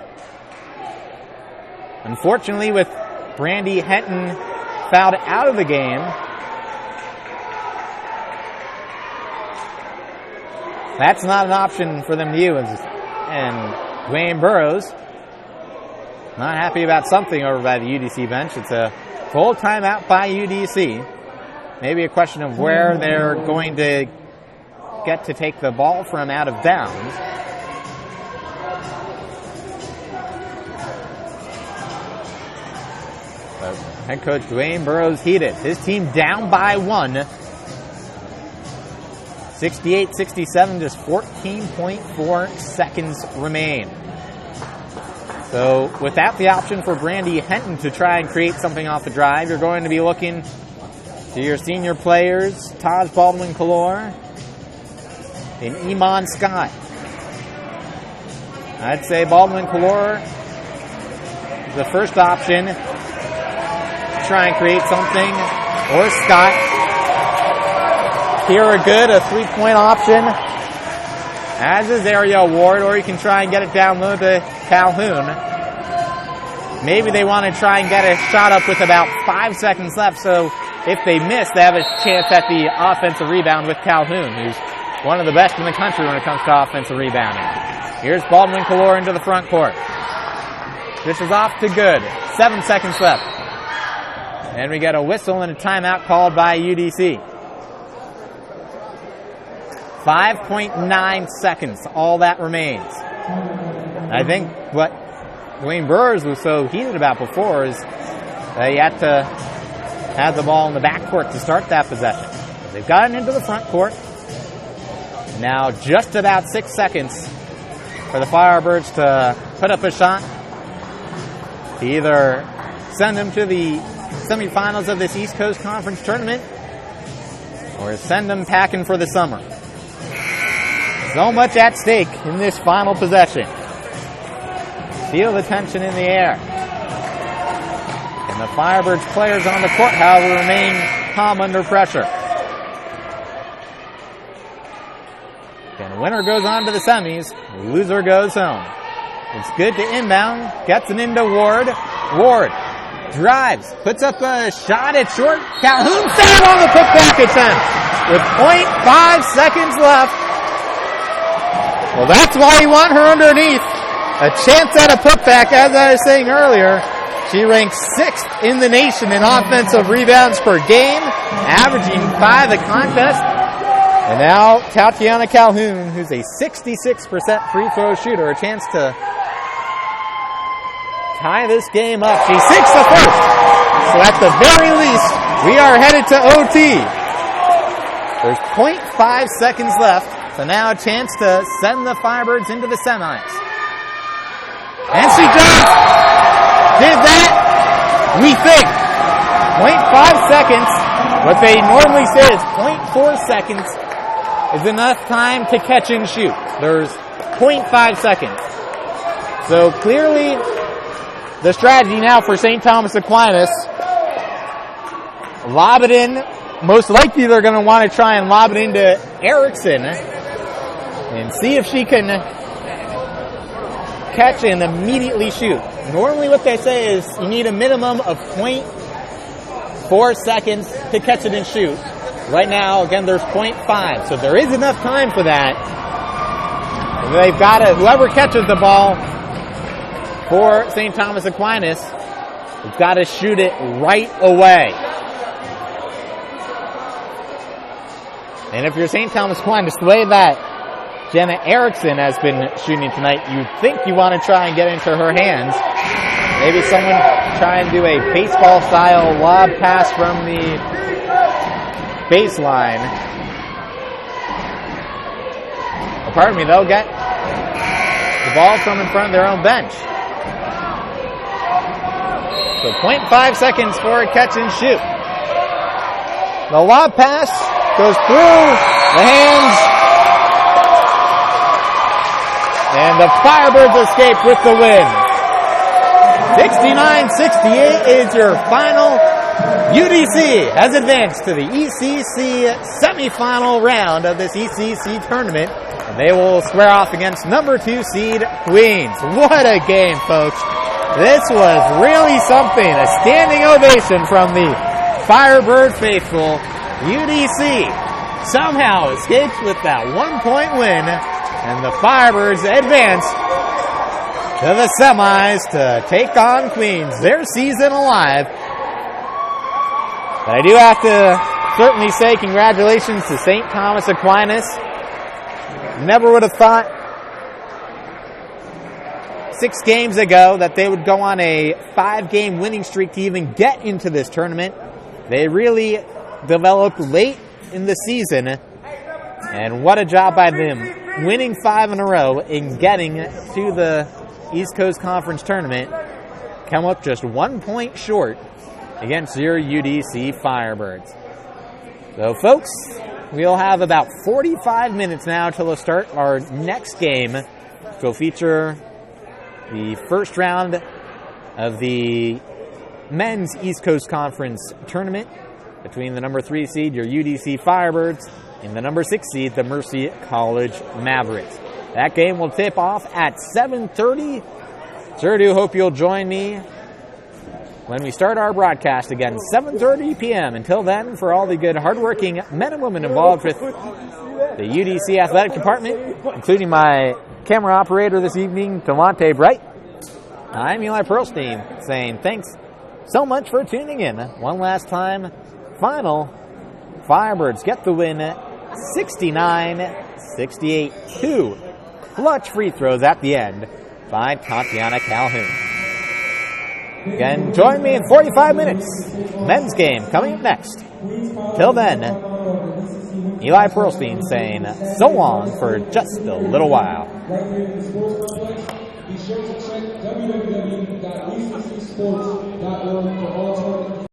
Unfortunately, with Brandy Henton fouled out of the game, that's not an option for them to use. And Dwayne Burrows not happy about something over by the UDC bench. It's a full timeout by UDC. Maybe a question of where they're going to get to take the ball from out of bounds. But head coach Dwayne Burrows heated. His team down by 1. 68-67, just 14.4 seconds remain. So without the option for Brandy Henton to try and create something off the drive, you're going to be looking to your senior players, Taj Baldwin-Callore and Iman Scott. I'd say Baldwin-Callore is the first option to try and create something, or Scott. Here good, a 3-point option, as is Ariel Ward, or you can try and get it down low to Calhoun. Maybe they want to try and get a shot up with about 5 seconds left, so if they miss, they have a chance at the offensive rebound with Calhoun, who's one of the best in the country when it comes to offensive rebounding. Here's Baldwin Calor into the front court. This is off to good. 7 seconds left. And we get a whistle and a timeout called by UDC. 5.9 seconds, all that remains. I think what Dwayne Burrs was so heated about before is that he had to have the ball in the backcourt to start that possession. They've gotten into the front court. Now just about 6 seconds for the Firebirds to put up a shot to either send them to the semifinals of this East Coast Conference tournament or send them packing for the summer. So much at stake in this final possession. Feel the tension in the air. And the Firebirds players on the court, however, remain calm under pressure. And the winner goes on to the semis. The loser goes home. It's good to inbound. Gets it into Ward. Ward drives. Puts up a shot at short. Calhoun fouled on the putback attempt with 0.5 seconds left. Well, that's why you want her underneath. A chance at a putback, as I was saying earlier. She ranks 6th in the nation in offensive rebounds per game, averaging 5 a contest. And now Tatiana Calhoun, who's a 66% free throw shooter, a chance to tie this game up. She sinks the first. So at the very least, we are headed to OT. There's 0.5 seconds left. So now a chance to send the Firebirds into the semis. And she does! Did that? We think. 0.5 seconds. What they normally say is 0.4 seconds is enough time to catch and shoot. There's 0.5 seconds. So clearly, the strategy now for St. Thomas Aquinas, lob it in. Most likely they're going to want to try and lob it into Erickson and see if she can catch and immediately shoot. Normally what they say is you need a minimum of 0.4 seconds to catch it and shoot. Right now, again, there's 0.5, so there is enough time for that. And they've got to, whoever catches the ball for St. Thomas Aquinas, has got to shoot it right away. And if you're St. Thomas Aquinas, the way that Jenna Erickson has been shooting tonight, you'd think you want to try and get into her hands. Maybe someone try and do a baseball-style lob pass from the baseline. Well, pardon me, they'll get the ball from in front of their own bench. So 0.5 seconds for a catch and shoot. The lob pass goes through the hands. And the Firebirds escape with the win. 69-68 is your final. UDC has advanced to the ECC semifinal round of this ECC tournament. And they will square off against number 2 seed Queens. What a game, folks. This was really something. A standing ovation from the Firebird faithful. UDC somehow escapes with that 1-point win. And the Firebirds advance to the semis to take on Queens. Their season alive. But I do have to certainly say congratulations to St. Thomas Aquinas. Never would have thought 6 games ago that they would go on a 5-game winning streak to even get into this tournament. They really developed late in the season. And what a job by them. Winning 5 in a row and getting to the East Coast Conference tournament. Come up just 1 point short against your UDC Firebirds. So, folks, we'll have about 45 minutes now till we'll start our next game. Which will feature the first round of the men's East Coast Conference tournament between the number 3 seed, your UDC Firebirds, and the number 6 seed, the Mercy College Mavericks. That game will tip off at 7:30. Sure do hope you'll join me when we start our broadcast again, 7:30 p.m. Until then, for all the good, hardworking men and women involved with the UDC athletic department, including my camera operator this evening, Devontae Bright. I'm Eli Pearlstein saying thanks so much for tuning in. One last time, final. Firebirds get the win 69-68. 2 clutch free throws at the end by Tatiana Calhoun. Again, join me in 45 minutes. Men's game coming up next. Till then, Eli Pearlstein saying so long for just a little while. Be sure to check www.uccsports.org for all tournament